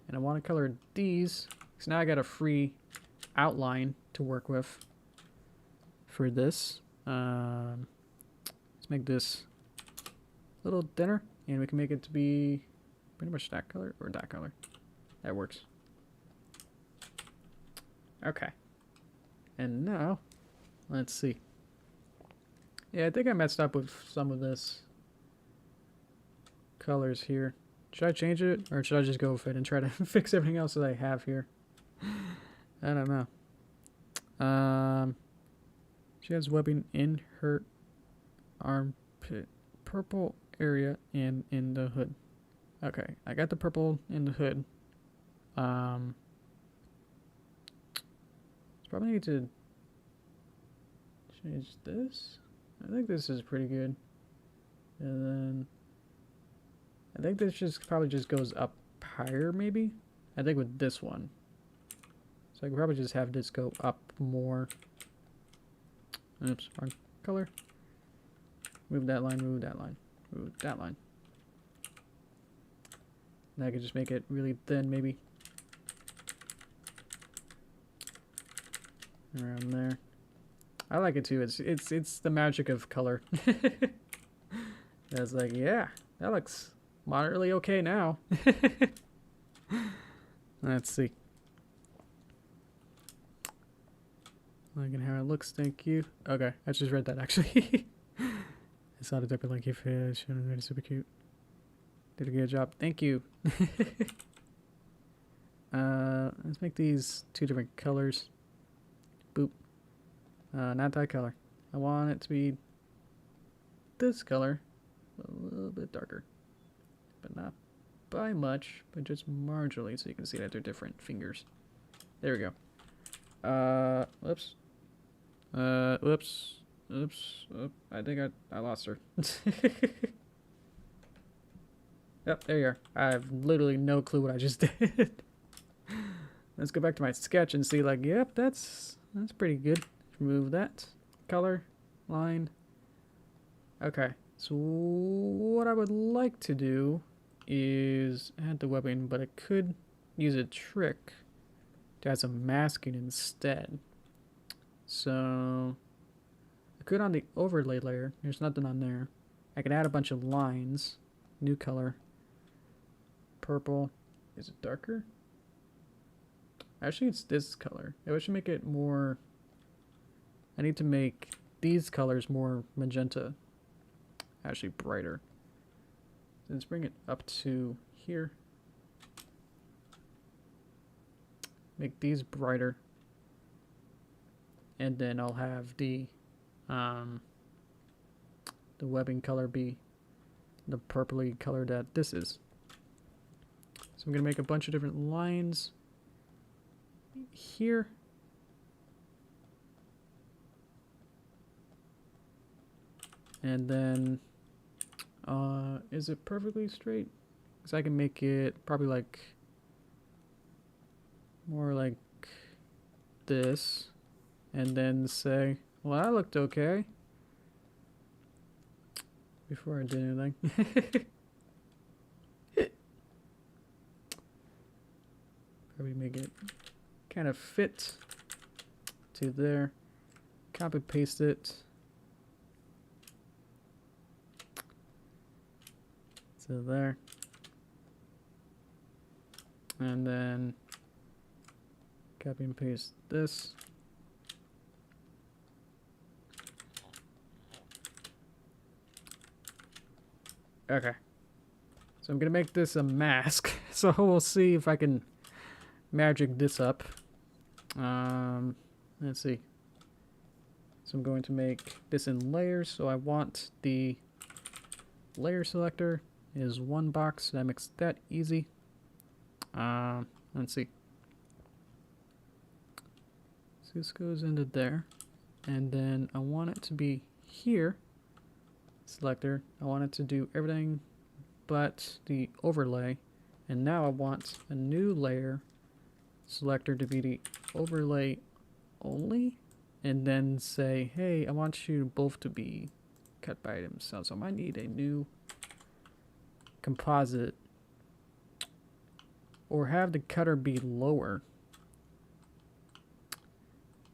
And I want to color these, because now I got a free outline to work with for this. Let's make this a little thinner, and we can make it to be pretty much that color or that color. That works. Okay. And now, let's see. Yeah, I think I messed up with some of this colors here. Should I change it, or should I just go with it and try to fix everything else that I have here? I don't know. She has webbing in her armpit, purple area, and in the hood. Okay, I got the purple in the hood. Probably need to change this. I think this is pretty good. And then I think this just probably just goes up higher, maybe. I think with this one. So I could probably just have this go up more. Oops, wrong color. Move that line, move that line, move that line. And I could just make it really thin, maybe. Around there. I like it too. It's the magic of color. It's like, yeah, that looks moderately okay now. Let's see. Looking how it looks, thank you. Okay, I just read that actually. I saw the Derpy like fish and it's super cute. Did a good job. Thank you. Let's make these 2 different colors. Boop. Not that color. I want it to be this color. A little bit darker. But not by much, but just marginally so you can see that they're different fingers. There we go. Whoops. Whoops. Oops. Oh, I think I lost her. Yep, there you are. I have literally no clue what I just did. Let's go back to my sketch and see, like, yep, that's pretty good. Remove that color line. Okay, so what I would like to do is add the webbing, but I could use a trick to add some masking instead. So I could on the overlay layer. There's nothing on there. I can add a bunch of lines. New color. Purple. Is it darker? Actually, it's this color. I should make it more... I need to make these colors more magenta. Actually, brighter. Let's bring it up to here. Make these brighter. And then I'll have the webbing color be the purpley color that this is. So I'm going to make a bunch of different lines here. And then, is it perfectly straight? Because I can make it probably like, more like this. And then say, well, that looked okay. Before I did anything. Probably make it kind of fit to there. Copy paste it. To there. And then copy and paste this. Okay. So I'm gonna make this a mask. So we'll see if I can magic this up. Let's see. So I'm going to make this in layers. So I want the layer selector is one box. So that makes that easy. Let's see. So this goes into there. And then I want it to be here. Selector. I want it to do everything but the overlay. And now I want a new layer selector to be the overlay only. And then say, hey, I want you both to be cut by themselves. So I might need a new composite. Or have the cutter be lower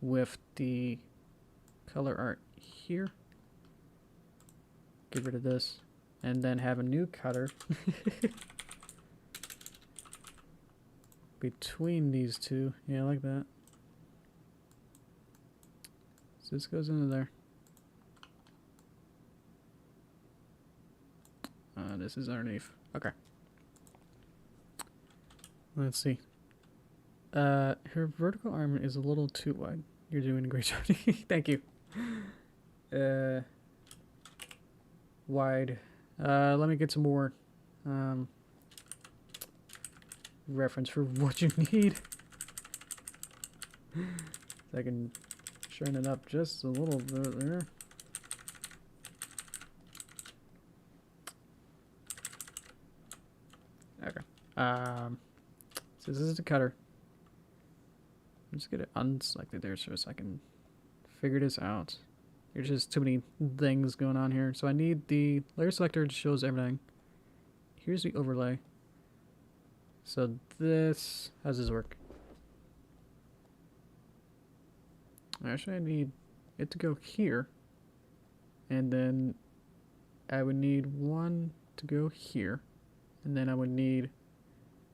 with the color art here. Get rid of this. And then have a new cutter between these two. Yeah, like that. So this goes into there. This is underneath. Okay. Let's see. Her vertical arm is a little too wide. You're doing a great job. Thank you. Wide. Let me get some more reference for what you need. So I can shorten it up just a little bit there. Okay. So this is the cutter. I'm just gonna unselect it there so I can figure this out. There's just too many things going on here. So I need the layer selector that shows everything. Here's the overlay. So this, how does this work? Actually, I need it to go here. And then I would need one to go here. And then I would need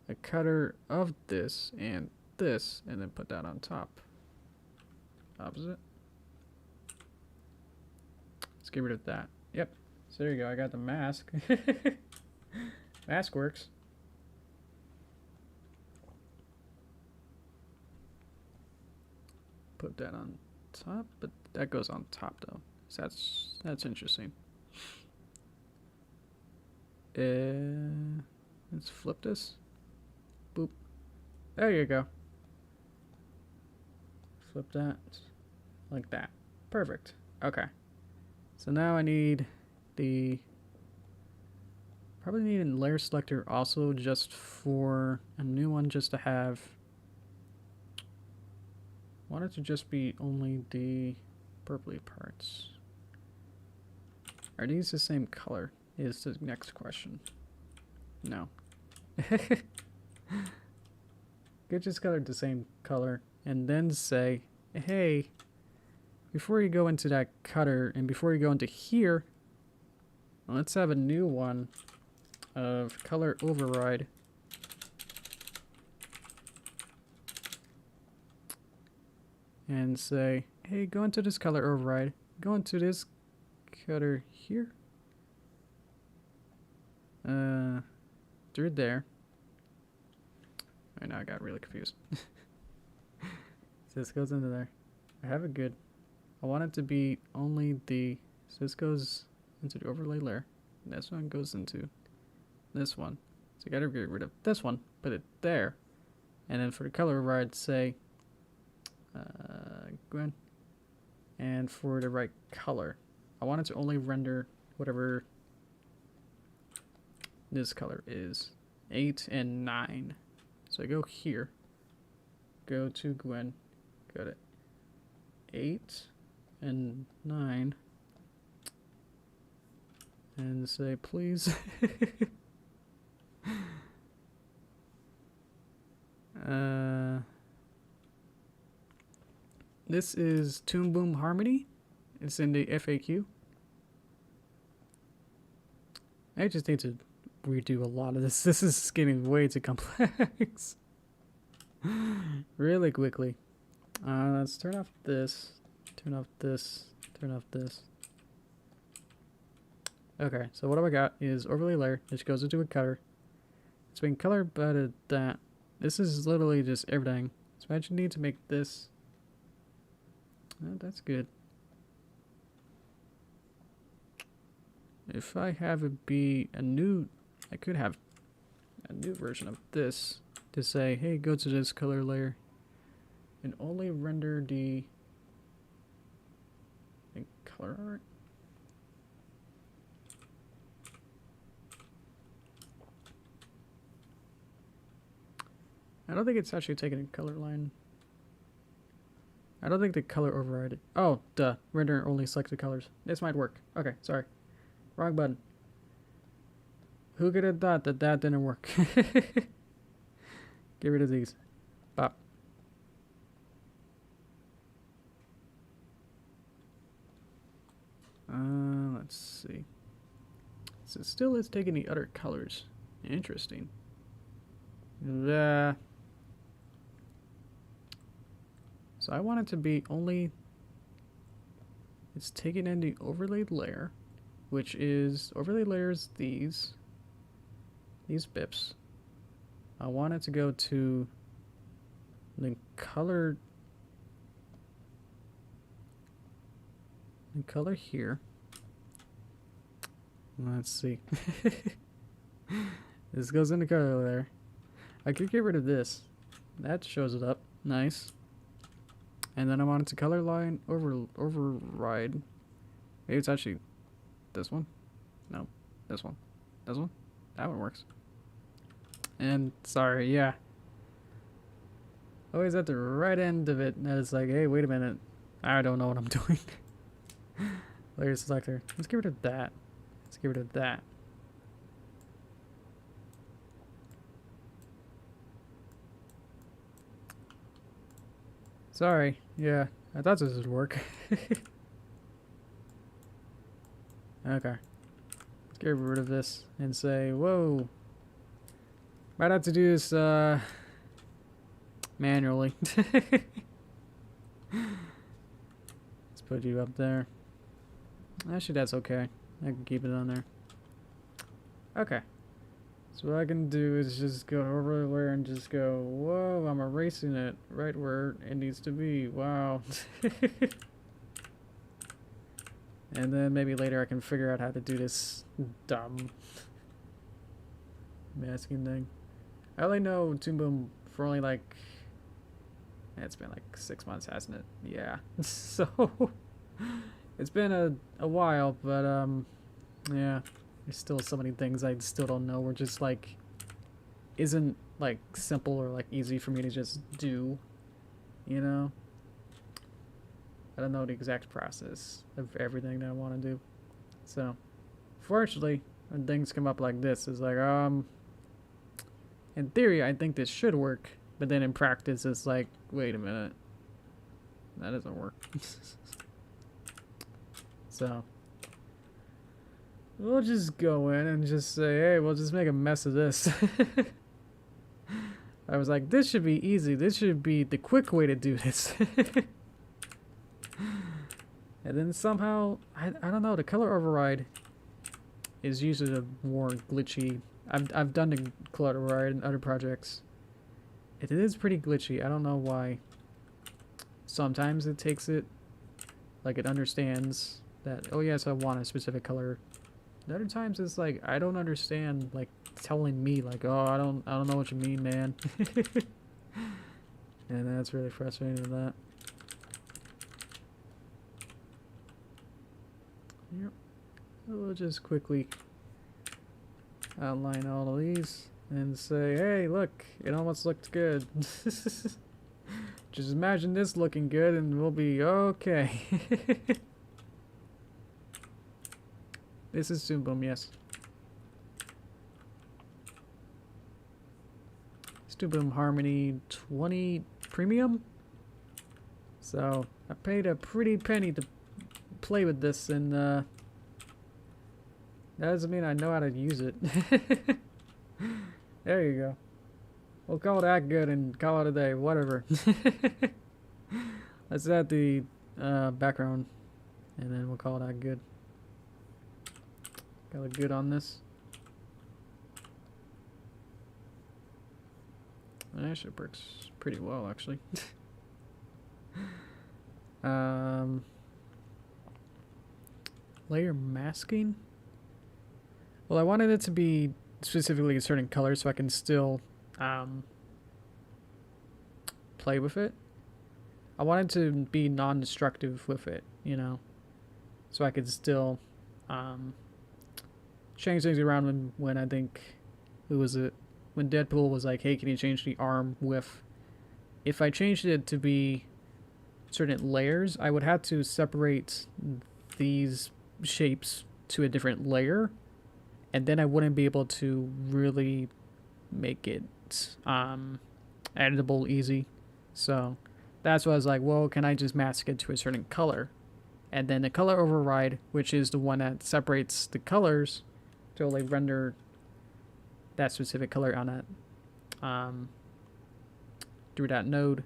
a cutter of this, and then put that on top. Opposite. Let's get rid of that. Yep. So there you go. I got the mask. Mask works. Put that on top, but that goes on top though. So that's interesting. Let's flip this. Boop. There you go. Flip that like that. Perfect. Okay. So now I need probably need a layer selector also just for a new one, just to have. Want it to just be only the purpley parts. Are these the same color? Is the next question. No. Get just colored the same color and then say, hey, before you go into that cutter and before you go into here, let's have a new one of color override. And say, hey, go into this color override. Go into this cutter here. Through there. Right now I got really confused. So this goes into there. I have it good. I want it to be only the, so this goes into the overlay layer. And this one goes into this one. So you gotta get rid of this one, put it there. And then for the color override, say, go ahead. And for the right color, I want it to only render whatever this color is. 8 and 9. So I go here, go to Gwen, go to 8 and 9, and say please. This is Toon Boom Harmony. It's in the FAQ. I just need to redo a lot of this. This is getting way too complex. Really quickly. Let's turn off this. Turn off this. Turn off this. Okay, so what I got is overlay layer, which goes into a cutter. It's been color by that. This is literally just everything. So I actually need to make this. That's good. If I have it be a new, I could have a new version of this to say, hey, go to this color layer and only render the color art. I don't think it's actually taking a color line. I don't think the color override. Oh, duh. Render only selected colors. This might work. Okay, sorry. Wrong button. Who could have thought that that didn't work? Get rid of these. Bop. Let's see. So it still is taking the other colors. Interesting. So I want it to be only, it's taking in the overlaid layer, which is, overlay layers these bips. I want it to go to the color here. Let's see. This goes into color layer. I could get rid of this. That shows it up. Nice. And then I want it to color line override. Maybe it's actually this one. No, this one. This one. That one works. And sorry, yeah. Always at the right end of it. And it's like, hey, wait a minute. I don't know what I'm doing. Layer selector. Let's get rid of that. Let's get rid of that. Sorry. Yeah, I thought this would work. Okay. Let's get rid of this and say, whoa. Might have to do this manually. Let's put you up there. Actually, that's okay. I can keep it on there. Okay. So what I can do is just go over there and just go, whoa, I'm erasing it right where it needs to be. Wow. And then maybe later I can figure out how to do this dumb masking thing. I only know Toon Boom for only like, it's been like 6 months, hasn't it? Yeah. So it's been a while, but yeah, there's still so many things I still don't know. We're just like, isn't like simple or like easy for me to just do, you know? I don't know the exact process of everything that I want to do. So, fortunately, when things come up like this, it's like, in theory, I think this should work, but then in practice, it's like, wait a minute, that doesn't work. So, we'll just go in and just say, hey, we'll just make a mess of this. I was like, this should be easy. This should be the quick way to do this. And then somehow, I don't know, the color override is usually a more glitchy. I've done the color override in other projects. It is pretty glitchy. I don't know why. Sometimes it takes it, like it understands that, oh yes, I want a specific color. And other times it's like, I don't understand, like telling me like, oh, I don't know what you mean, man. And that's really frustrating with that. Yep. We'll just quickly outline all of these and say, hey, look, it almost looked good. Just imagine this looking good and we'll be okay. This is Toon Boom, yes. It's Toon Boom Harmony 20 Premium. So I paid a pretty penny to play with this, and that doesn't mean I know how to use it. There you go. We'll call that good and call it a day, whatever. Let's add the background and then we'll call that good. Got a good on this. That actually works pretty well, actually. Layer masking? Well, I wanted it to be specifically a certain color so I can still play with it. I wanted to be non-destructive with it, you know, so I could still change things around when I think, who was it? When Deadpool was like, hey, can you change the arm width? If I changed it to be certain layers, I would have to separate these shapes to a different layer, and then I wouldn't be able to really make it editable easy. So that's why I was like, well, can I just mask it to a certain color? And then the color override, which is the one that separates the colors to like render that specific color on that through that node,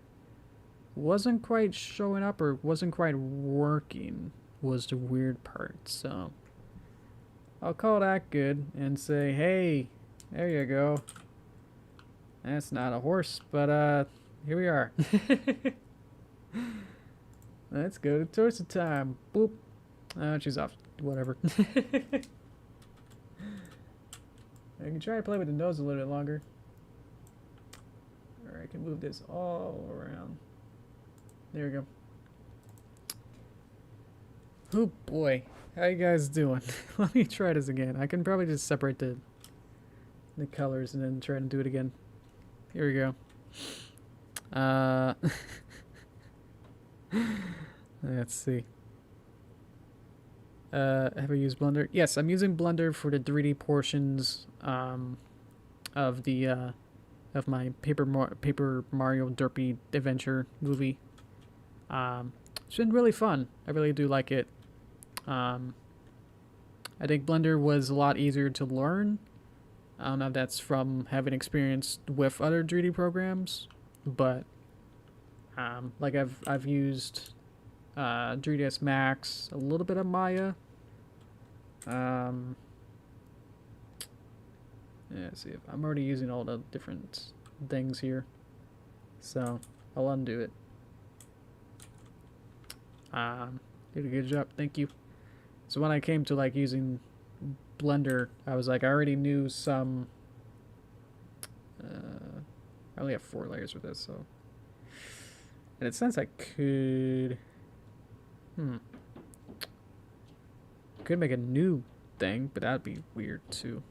wasn't quite showing up or wasn't quite working, was the weird part. So I'll call that good and say, hey, there you go. That's not a horse, but here we are. Let's go to Torso time. Boop. She's off. Whatever. I can try to play with the nose a little bit longer. Or I can move this all around. There we go. Oh boy, how you guys doing? Let me try this again. I can probably just separate the colors and then try to do it again. Here we go. Let's see. Have I used Blender? Yes, I'm using Blender for the 3D portions of the of my Paper Mario Derpy adventure movie. It's been really fun. I really do like it. I think Blender was a lot easier to learn. I don't know if that's from having experience with other 3D programs, but like I've used 3ds Max, a little bit of Maya. Yeah, see if I'm already using all the different things here, so I'll undo it. Did a good job, thank you. So when I came to like using Blender, I was like, I already knew some. I only have 4 layers with this, so. In a sense, I could. Could make a new thing, but that'd be weird too.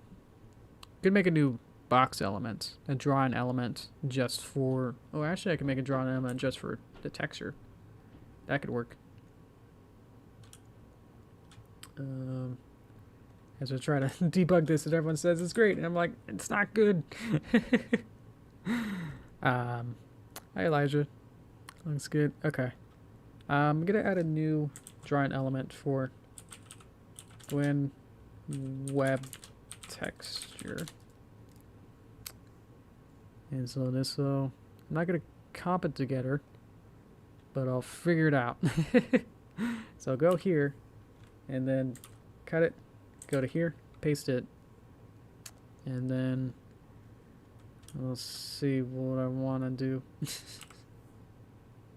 Could make a new box element, a drawing element just for. Oh, actually, I could make a drawing element just for the texture. That could work. As I try to debug this, and everyone says it's great, and I'm like, it's not good. Hi Elijah, looks good. Okay, I'm gonna add a new drawing element for when web texture, and so this will. I'm not gonna comp it together, but I'll figure it out. So I'll go here, and then cut it. Go to here, paste it, and then we'll see what I want to do.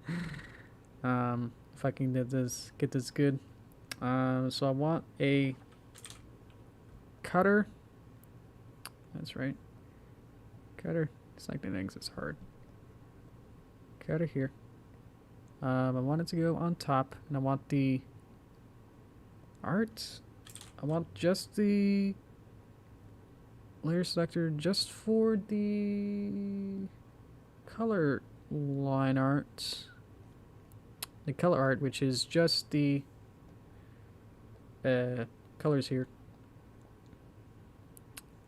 If I can get this good. So I want a cutter. That's right. Cutter. Selecting things is hard. Cutter here. I want it to go on top, and I want the art. I want just the layer selector just for the color line art. The color art, which is just the colors here.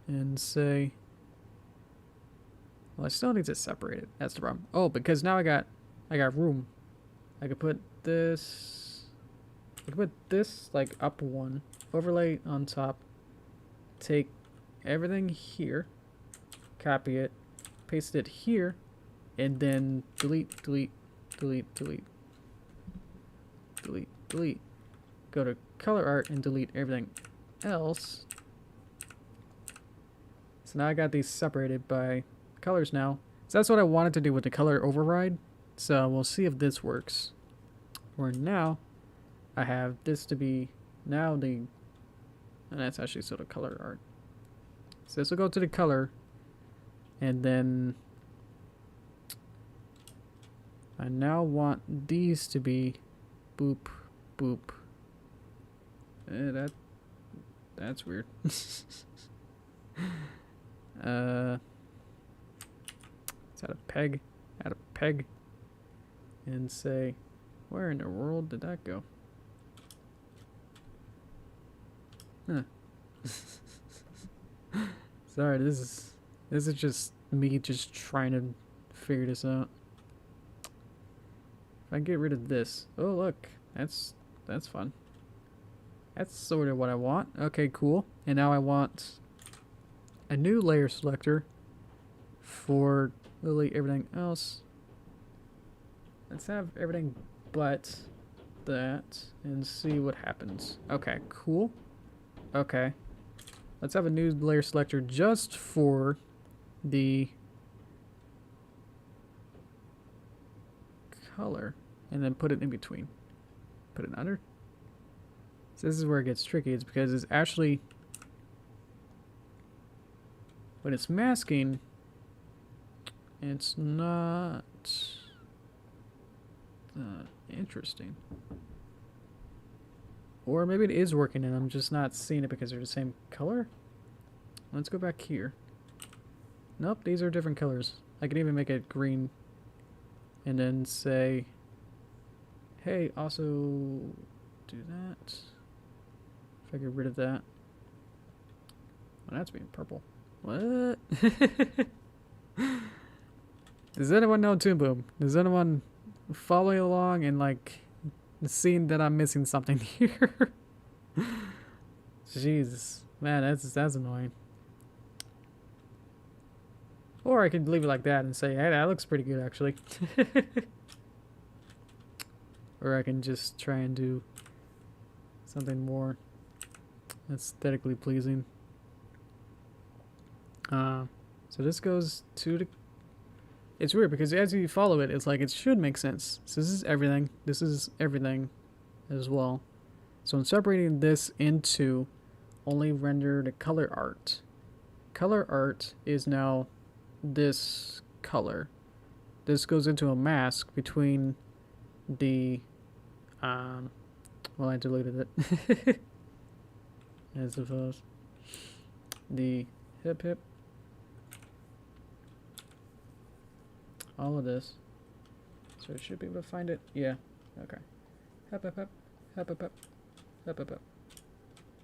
And say, well, I still need to separate it. That's the problem. Oh, because now I got room. I could put this. I could put this like up one. Overlay on top, take everything here, copy it, paste it here, and then delete, delete, delete, delete, delete, delete. Go to color art and delete everything else. So now I got these separated by colors now. So that's what I wanted to do with the color override. So we'll see if this works. Where now I have this to be now the. And that's actually sort of color art. So this will go to the color. And then I now want these to be boop, boop. That's weird. Let's add a peg. Add a peg. And say, where in the world did that go? Huh. Sorry, this is just me just trying to figure this out. If I get rid of this, oh look, that's fun. That's sort of what I want. Okay, cool. And now I want a new layer selector for literally everything else. Let's have everything but that and see what happens. Okay, cool. Okay, let's have a new layer selector just for the color and then put it in between. Put it under. So this is where it gets tricky. It's because it's actually, when it's masking, It's not interesting. Or maybe it is working and I'm just not seeing it because they're the same color. Let's go back here. Nope, these are different colors. I can even make it green and then say, hey, also do that. If I get rid of that. Well, that's being purple. What? Does anyone know Toon Boom? Does anyone following along and like seeing that I'm missing something here? Jesus, man, that's annoying. Or I could leave it like that and say, hey, that looks pretty good actually. Or I can just try and do something more aesthetically pleasing. So this goes to the... It's weird because as you follow it, it's like it should make sense. So this is everything. This is everything as well. So I'm separating this into only render the color art. Color art is now this color. This goes into a mask between the... well, I deleted it. I suppose. The hip hip. All of this. So it should be able to find it. Yeah. Okay. Hep hep hep. Hep hep hep. Hep hep hep.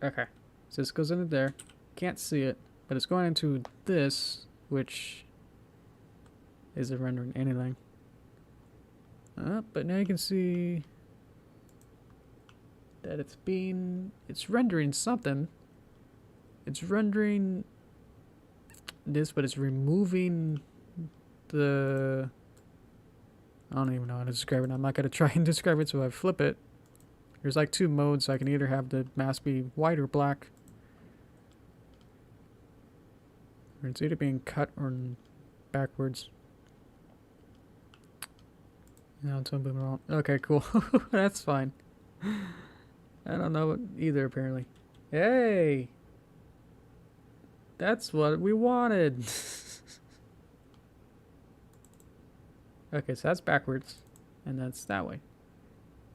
Okay. So this goes into there. Can't see it, but it's going into this, which isn't rendering anything. But now you can see that it's rendering something. It's rendering this, but it's removing the... I don't even know how to describe it. I'm not going to try and describe it, so I flip it. There's like two modes, so I can either have the mask be white or black. Or it's either being cut or backwards. No, it's moving wrong. Okay, cool. That's fine. I don't know either, apparently. Hey! That's what we wanted! Okay, so that's backwards. And that's that way.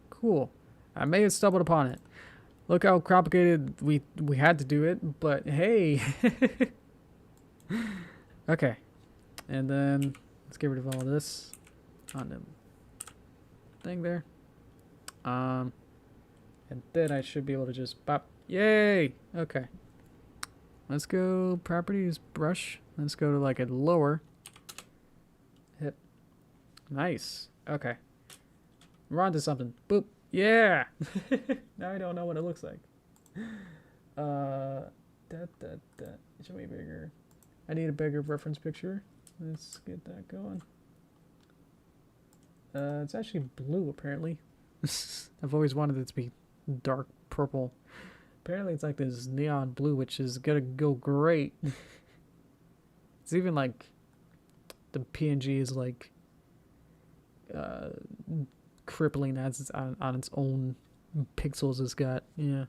Cool. I may have stumbled upon it. Look how complicated we had to do it, but hey! Okay. And then, let's get rid of all of this on the thing there. And then I should be able to just pop. Yay! Okay. Let's go properties, brush. Let's go to like a lower. Hit. Nice. Okay. We're on to something. Boop. Yeah! Now I don't know what it looks like. It should be bigger. I need a bigger reference picture. Let's get that going. It's actually blue, apparently. I've always wanted it to be dark purple. Apparently it's like this neon blue, which is gonna go great. It's even like the PNG is like crippling as it's on its own pixels it's got. Yeah.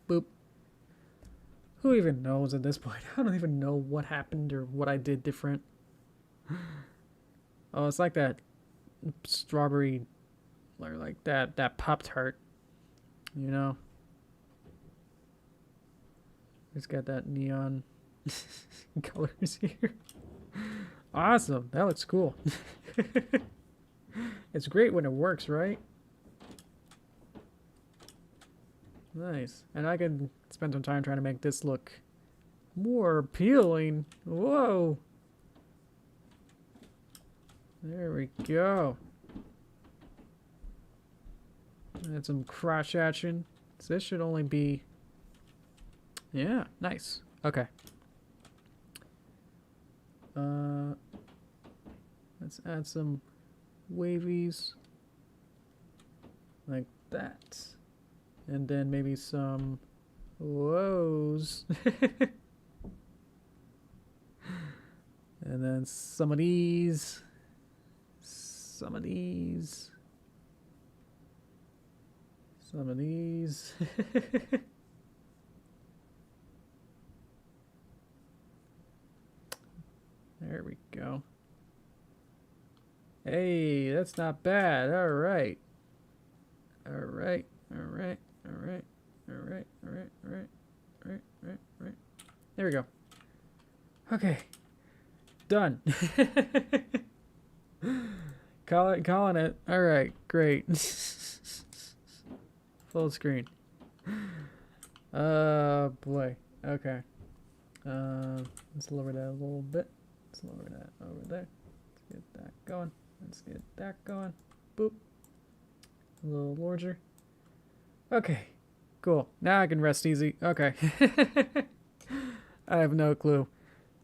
Boop. Who even knows at this point? I don't even know what happened or what I did different. Oh, it's like that strawberry, or like that Pop-Tart, you know? It's got that neon colors here. Awesome. That looks cool. It's great when it works, right? Nice. And I could spend some time trying to make this look more appealing. Whoa. There we go. Add some crotch action. So this should only be... Yeah, nice. Okay. Let's add some wavies. Like that. And then maybe some woes. And then some of these. Some of these. Some of these. There we go. Hey, that's not bad. All right. All right. All right. All right. All right. All right. All right. All right. All right. All right. There we go. Okay. Done. Calling it. All right. Great. Full screen. Boy. Okay. Let's lower that a little bit. Let's lower that over there. Let's get that going. Let's get that going. Boop. A little larger. Okay. Cool. Now I can rest easy. Okay. I have no clue.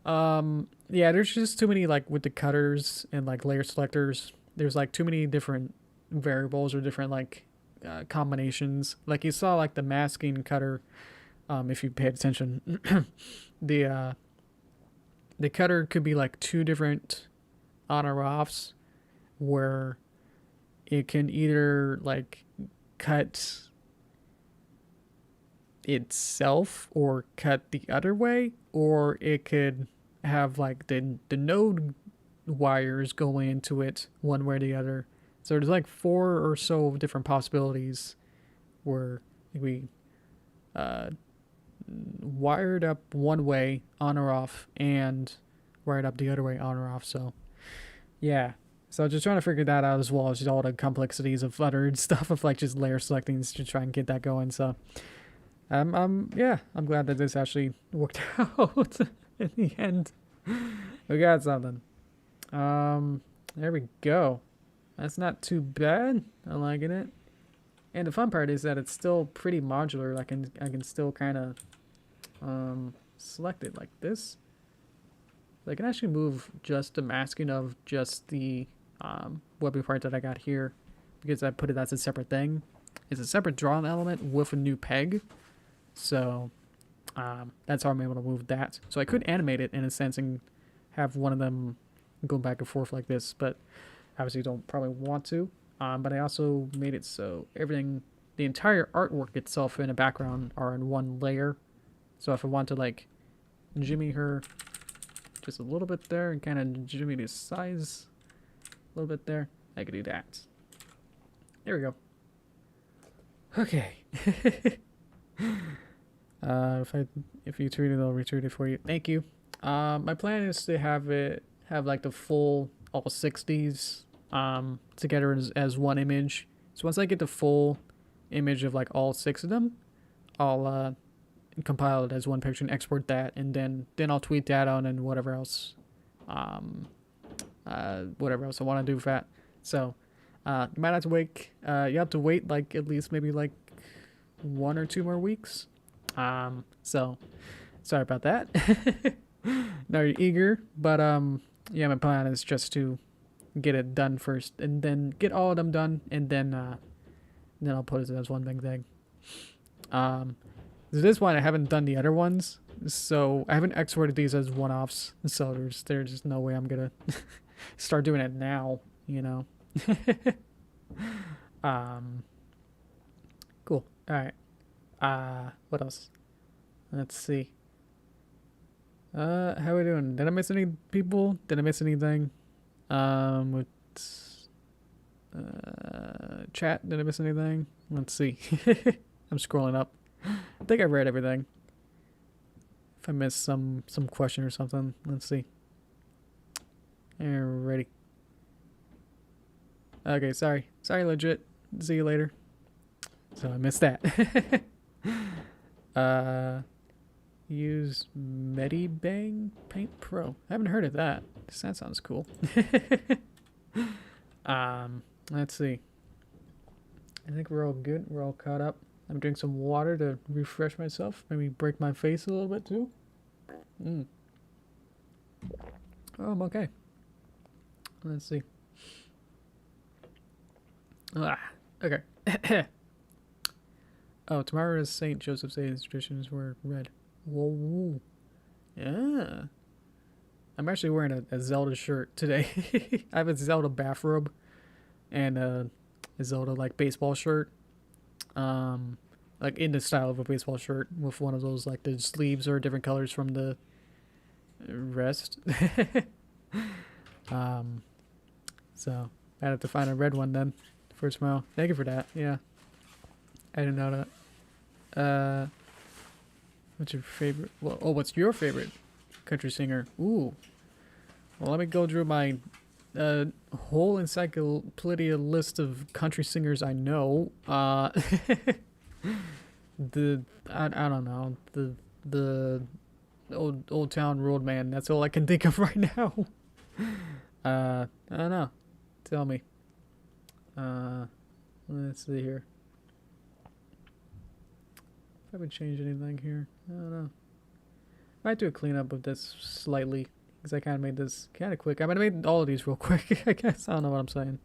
Yeah, there's just too many, like, with the cutters and, like, layer selectors. There's, like, too many different variables or different, like, combinations. Like, you saw, like, the masking cutter, if you paid attention. The cutter could be, like, two different on or offs where it can either, like, cut itself or cut the other way, or it could have like the node wires going into it one way or the other. So there's like 4 or so different possibilities where we wired up one way on or off and wired up the other way on or off. So yeah, so just trying to figure that out, as well as all the complexities of Flutter and stuff of like just layer selecting to try and get that going. So yeah, I'm glad that this actually worked out in the end. We got something. There we go. That's not too bad. I'm liking it. And the fun part is that it's still pretty modular. I can still kind of select it like this. So I can actually move just the masking of just the webby part that I got here, because I put it as a separate thing. It's a separate drawn element with a new peg. So that's how I'm able to move that. So I could animate it in a sense and have one of them go back and forth like this, but obviously don't probably want to. But I also made it so everything, the entire artwork itself in the background are in one layer. So if I want to like jimmy her just a little bit there and kind of jimmy the size a little bit there, I could do that. There we go. Okay. If you tweet it, I'll retweet it for you. Thank you. My plan is to have like the full all 60s together as one image. So once I get the full image of like all 6 of them, I'll compile it as one picture and export that, and then I'll tweet that out and whatever else I want to do with that. So you might have to wait. You have to wait like at least maybe like 1 or 2 more weeks. So sorry about that. Now you're eager, but yeah, my plan is just to get it done first, and then get all of them done, and then I'll put it as one big thing. This one I haven't done the other ones, so I haven't exported these as one-offs. So there's just no way I'm gonna start doing it now, you know. Cool. All right. What else? Let's see. How are we doing? Did I miss any people? Did I miss anything? With chat, did I miss anything? Let's see. I'm scrolling up. I think I read everything. If I missed some question or something, let's see. Alrighty. Okay, sorry, legit. See you later. So I missed that. Use Medibang Paint Pro. I haven't heard of that. That sounds cool. Let's see. I think we're all good. We're all caught up. I'm drinking some water to refresh myself. Maybe break my face a little bit too. Oh, I'm okay. Let's see. Okay. Oh, tomorrow is St. Joseph's Day. His traditions were read. Whoa. Yeah. I'm actually wearing a Zelda shirt today. I have a Zelda bathrobe and a Zelda like baseball shirt. Like in the style of a baseball shirt with one of those like the sleeves are different colors from the rest. So I have to find a red one then for tomorrow. Thank you for that. Yeah, I didn't know that. What's your favorite? Well, oh, what's your favorite country singer? Ooh. Well, let me go through my whole encyclopedia list of country singers I know. I don't know, the old town roadman. That's all I can think of right now. I don't know. Tell me. Let's see here. If I would change anything here, I don't know. Might do a cleanup of this slightly because I kind of made this kind of quick. I mean, I made all of these real quick. I guess I don't know what I'm saying.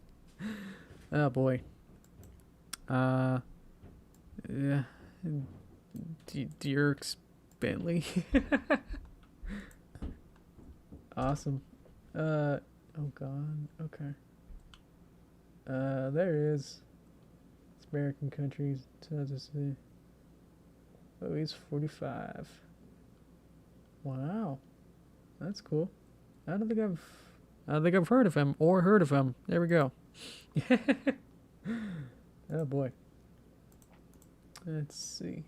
Oh boy. Yeah. Dirks Bentley. Awesome. Oh god. Okay. There it is. It's American countries. See. Oh, he's 45. Wow. That's cool. I don't think I've heard of him or heard of him. There we go. Oh boy. Let's see.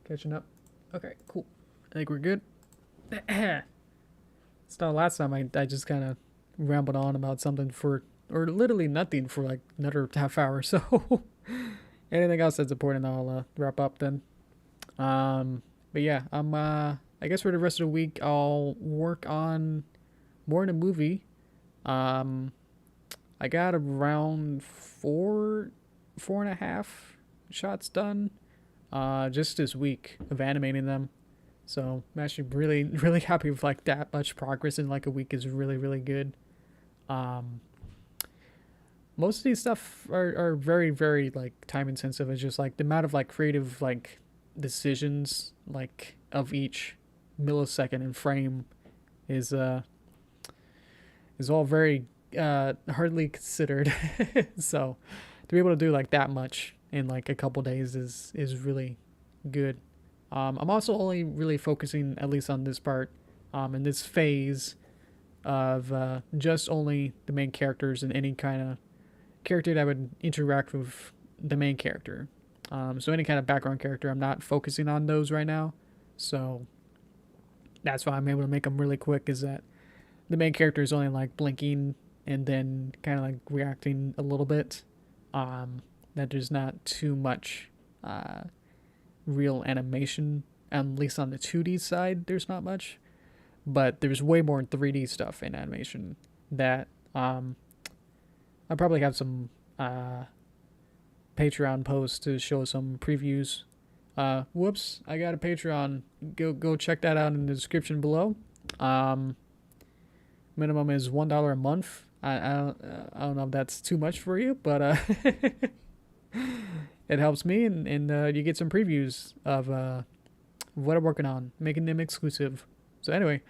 Catching up. Okay, cool. I think we're good. It's not last time I just kind of rambled on about something or literally nothing for like another half hour. So anything else that's important, I'll wrap up then. But yeah, I guess for the rest of the week, I'll work on more in a movie. I got around four and a half shots done just this week of animating them. So I'm actually really, really happy with like that much progress in like a week is really, really good. Most of these stuff are very, very like time intensive. It's just like the amount of like creative like decisions like of each millisecond and frame is all very hardly considered. So to be able to do like that much in like a couple days is really good. I'm also only really focusing at least on this part in this phase of just only the main characters and any kind of character that would interact with the main character. So any kind of background character, I'm not focusing on those right now. So that's why I'm able to make them really quick, is that the main character is only like blinking and then kind of like reacting a little bit. That there's not too much real animation, at least on the 2D side, there's not much. But there's way more 3D stuff in animation that I probably have some Patreon posts to show some previews. Whoops, I got a Patreon. Go check that out in the description below. Minimum is $1 a month. I don't know if that's too much for you, but it helps me, and you get some previews of what I'm working on, making them exclusive. So anyway,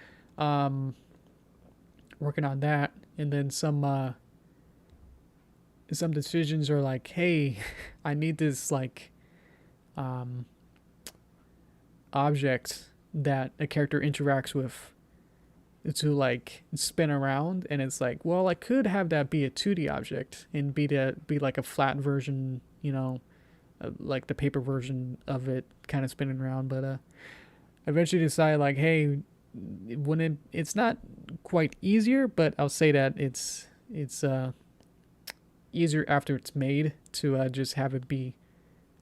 working on that, and then some decisions are like, hey, I need this like object that a character interacts with to like spin around, and it's like, well, I could have that be a 2D object and be like a flat version, like the paper version of it kind of spinning around, but eventually decide like, hey, it's not quite easier, but I'll say that it's easier after it's made to just have it be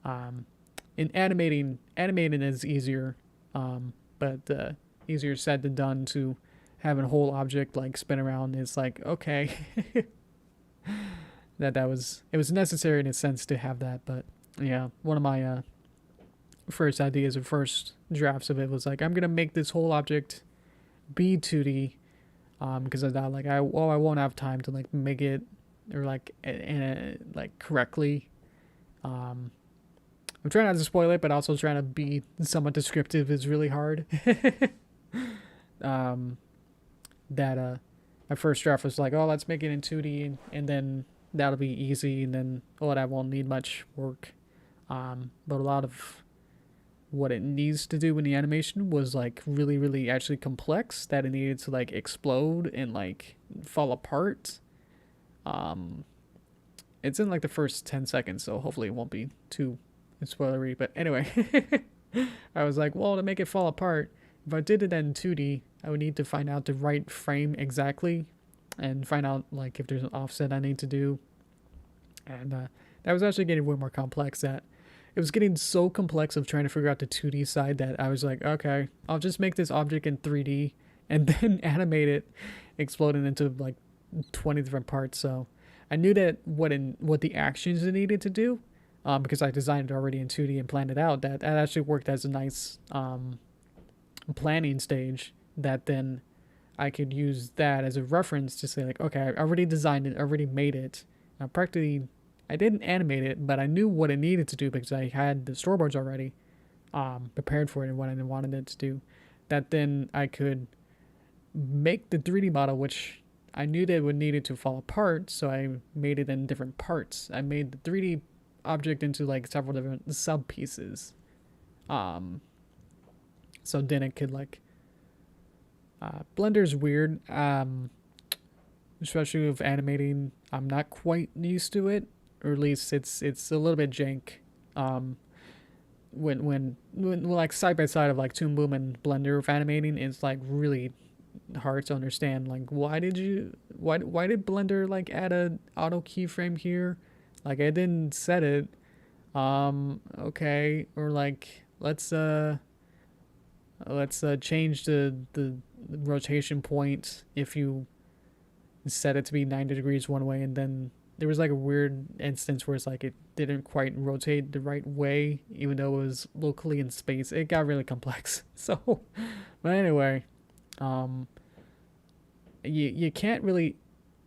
in animating is easier, but easier said than done. To have a whole object like spin around is like, okay. it was necessary in a sense to have that. But yeah, one of my first ideas or first drafts of it was like, I'm gonna make this whole object be 2D, because I thought like I won't have time to like make it or like like correctly. I'm trying not to spoil it, but also trying to be somewhat descriptive is really hard. My first draft was like, oh, let's make it in 2D, and then that'll be easy, and then that won't need much work. But a lot of what it needs to do in the animation was like really, really actually complex, that it needed to like explode and like fall apart. It's in like the first 10 seconds, so hopefully it won't be too spoilery. But anyway, I was like, well, to make it fall apart, if I did it in 2D, I would need to find out the right frame exactly and find out like if there's an offset I need to do. And that was actually getting way more complex. That it was getting so complex of trying to figure out the 2D side that I was like, okay, I'll just make this object in 3D and then animate it exploding into like 20 different parts. So I knew that what the actions it needed to do, because I designed it already in 2D and planned it out. That actually worked as a nice planning stage. That then I could use that as a reference to say like, okay, I already designed it, I already made it. Practically, I didn't animate it, but I knew what it needed to do because I had the storyboards already prepared for it and what I wanted it to do. That then I could make the 3D model, which I knew that it would need it to fall apart, so I made it in different parts. I made the 3D object into like several different sub pieces. So then it could like Blender's weird, especially with animating. I'm not quite used to it, or at least it's a little bit jank. When like side by side of like Toon Boom and Blender with animating, it's like really hard to understand. Like, why did Blender like add a auto keyframe here? Like, I didn't set it. Okay, or like let's change the rotation point if you set it to be 90 degrees one way, and then there was like a weird instance where it's like it didn't quite rotate the right way even though it was locally in space. It got really complex. So but anyway, you can't really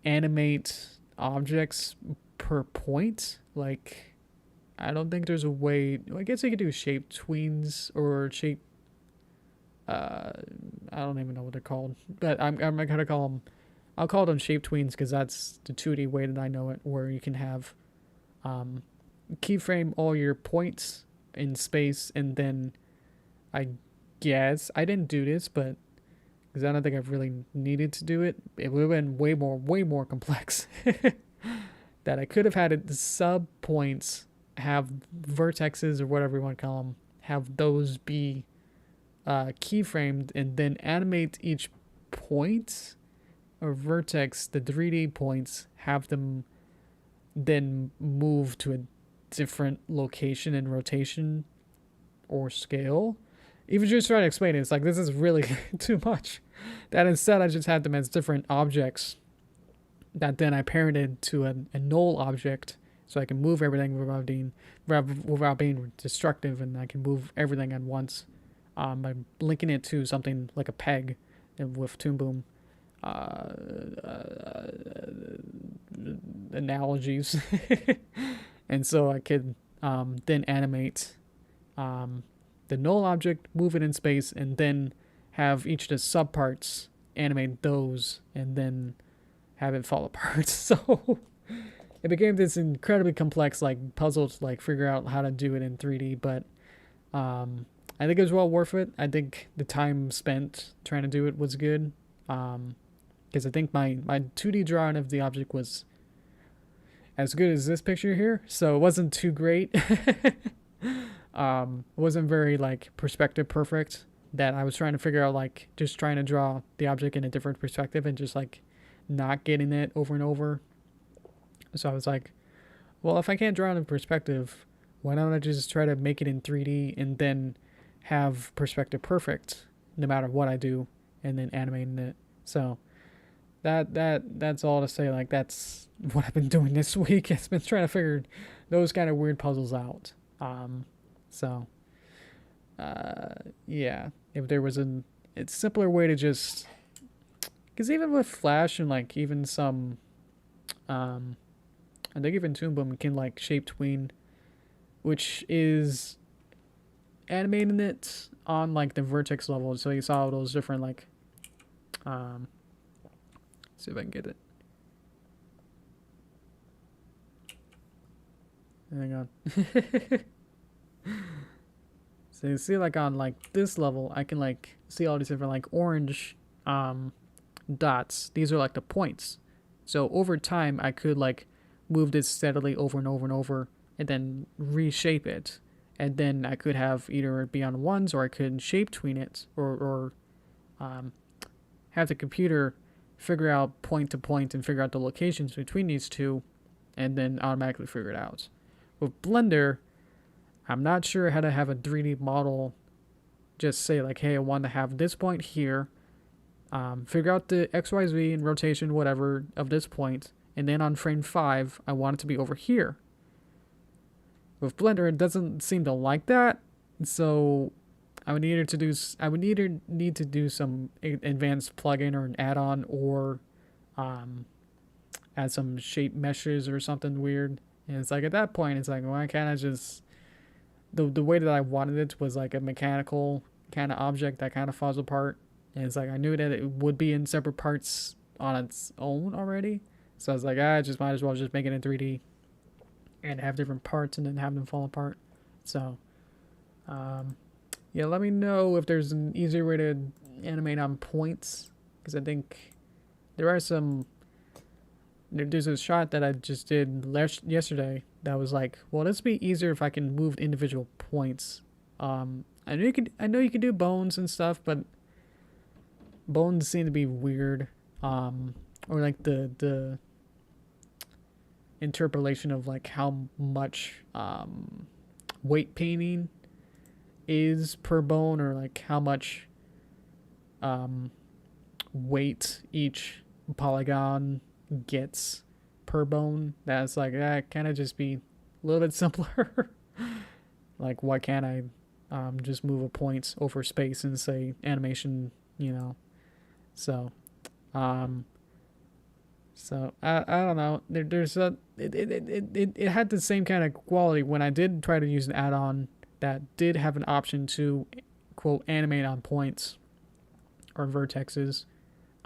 animate objects per point. Like, I don't think there's a way. I guess you could do shape tweens or shape. I don't even know what they're called, but I'm gonna call them. I'll call them shape tweens because that's the 2D way that I know it, where you can have keyframe all your points in space, and then I guess I didn't do this, but because I don't think I've really needed to do it, it would have been way more complex. That I could have had it sub points have vertexes or whatever you want to call them, have those be keyframed, and then animate each point or vertex, the 3D points, have them then move to a different location and rotation or scale. Even just trying to explain it, it's like, this is really too much. That instead I just had them as different objects that then I parented to a null object, so I can move everything without being destructive, and I can move everything at once by linking it to something like a peg with Toon Boom analogies. And so I could then animate the null object, move it in space, and then have each of the subparts animate those, and then have it fall apart. So it became this incredibly complex like puzzle to like figure out how to do it in 3D. But I think it was well worth it. I think the time spent trying to do it was good, because I think my 2D drawing of the object was as good as this picture here, so it wasn't too great. It wasn't very like perspective perfect, that I was trying to figure out like just trying to draw the object in a different perspective and just like not getting it over and over. So I was like, well, if I can't draw it in perspective, why don't I just try to make it in 3D and then have perspective perfect no matter what I do, and then animating it. So that's all to say. Like, that's what I've been doing this week. It's been trying to figure those kind of weird puzzles out. Yeah, if there was it's simpler way to just, because even with Flash and like even some I think even Toon Boom can like shape tween, which is animating it on like the vertex level, so you saw those different like see if I can get it. Hang on. So you see like on like this level, I can like see all these different like orange dots. These are like the points. So over time, I could like move this steadily over and over and over, and then reshape it. And then I could have either be on ones, or I could shape tween it, or have the computer figure out point to point and figure out the locations between these two, and then automatically figure it out. With Blender, I'm not sure how to have a 3D model just say like, hey, I want to have this point here, figure out the XYZ and rotation, whatever, of this point, and then on frame 5, I want it to be over here. With Blender, it doesn't seem to like that, so I would either need to do some advanced plugin or an add-on, or add some shape meshes or something weird. And it's like at that point, it's like, why can't I just the way that I wanted it was like a mechanical kind of object that kind of falls apart. And it's like I knew that it would be in separate parts on its own already. So I was like, I just might as well just make it in 3D and have different parts and then have them fall apart. So yeah, let me know if there's an easier way to animate on points, because I think there's a shot that I just did yesterday that was like, well, this would be easier if I can move individual points. I know you could do bones and stuff, but bones seem to be weird. Or like the interpolation of like how much weight painting is per bone, or like how much weight each polygon gets per bone. That's like, that kind of just be a little bit simpler. Like, why can't I just move a point over space and say animation, you know? So I don't know. It had the same kind of quality when I did try to use an add-on that did have an option to quote animate on points or vertexes.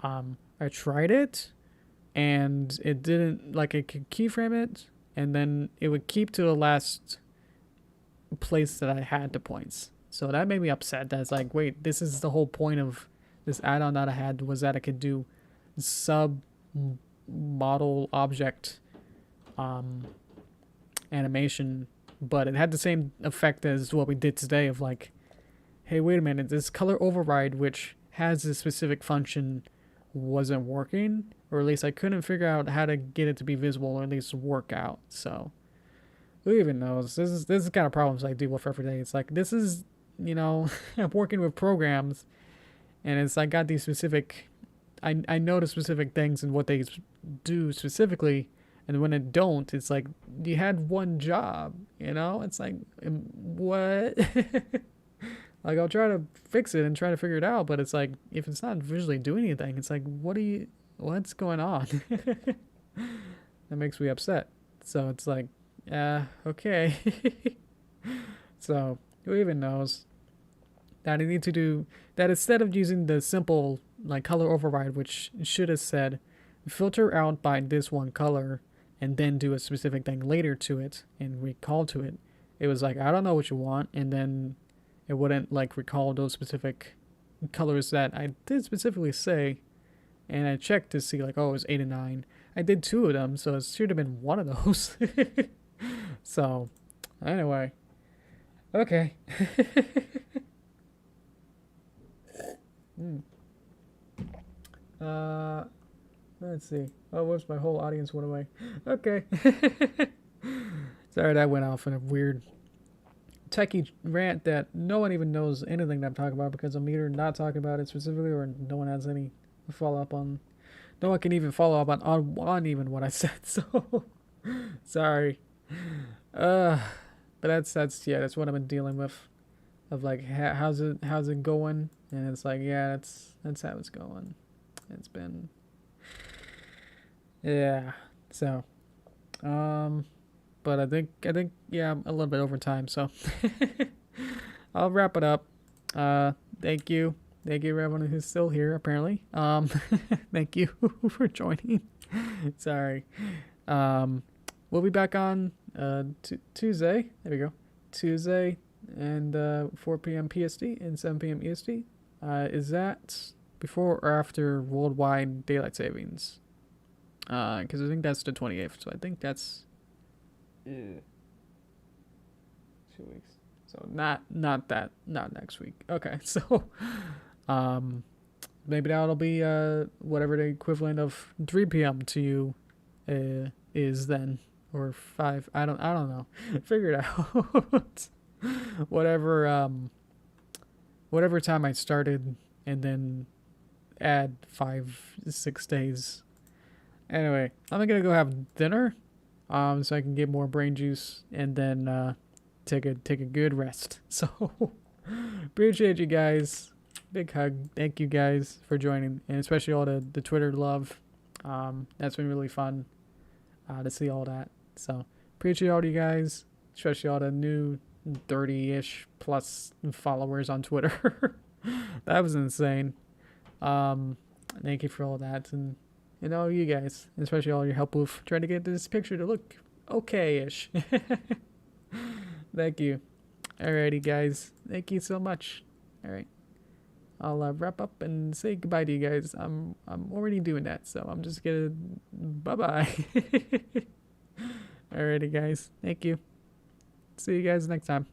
I tried it, and it didn't, like, it could keyframe it, and then it would keep to the last place that I had the points. So that made me upset. That's like, wait, this is the whole point of this add-on that I had, was that I could do sub model object animation, but it had the same effect as what we did today of like, hey, wait a minute, this color override, which has this specific function, wasn't working, or at least I couldn't figure out how to get it to be visible, or at least work out. So who even knows? This is the kind of problems I deal with every day. It's like, this is, you know, I'm working with programs, and it's like, got these specific, I know the specific things and what they do specifically, and when it don't, it's like, you had one job, you know? It's like, what? Like, I'll try to fix it and try to figure it out, but it's like, if it's not visually doing anything, it's like, what's going on? That makes me upset. So it's like, okay. So who even knows? That I need to do that instead of using the simple like color override, which should have said filter out by this one color and then do a specific thing later to it and recall to it. It was like, I don't know what you want, and then it wouldn't like recall those specific colors that I did specifically say. And I checked to see like, oh, it was 8 and 9. I did 2 of them, so it should have been one of those. So anyway, okay. Let's see. Oh, whoops, my whole audience went away. Okay. Sorry, that went off in a weird techie rant that no one even knows anything that I'm talking about, because I'm either not talking about it specifically, or no one has any follow up on. No one can even follow up on even what I said. So sorry. But that's what I've been dealing with. Of like, how's it going? And it's like, yeah, that's how it's going. It's been, yeah. So, but I think yeah, I'm a little bit over time, so I'll wrap it up. Thank you everyone who's still here, apparently. Thank you for joining. Sorry. We'll be back on Tuesday. There we go. Tuesday and 4 p.m. PST and 7 p.m. EST. Is that before or after worldwide daylight savings? Because I think that's the 28th, so I think that's 2 weeks. So not next week. Okay, so maybe that'll be whatever the equivalent of 3 p.m. to you is then, or 5. I don't know. Figure it out. whatever whatever time I started, and then add 5-6 days. Anyway, I'm gonna go have dinner, so I can get more brain juice, and then take a good rest. So appreciate you guys. Big hug. Thank you guys for joining, and especially all the Twitter love. That's been really fun to see all that. So appreciate all you guys, especially all the new 30-ish plus followers on Twitter. That was insane. Thank you for all that, and all you guys, especially all your help with trying to get this picture to look okay-ish. Thank you. Alrighty, guys. Thank you so much. Alright. I'll wrap up and say goodbye to you guys. I'm already doing that, so I'm just gonna bye-bye. Alrighty, guys. Thank you. See you guys next time.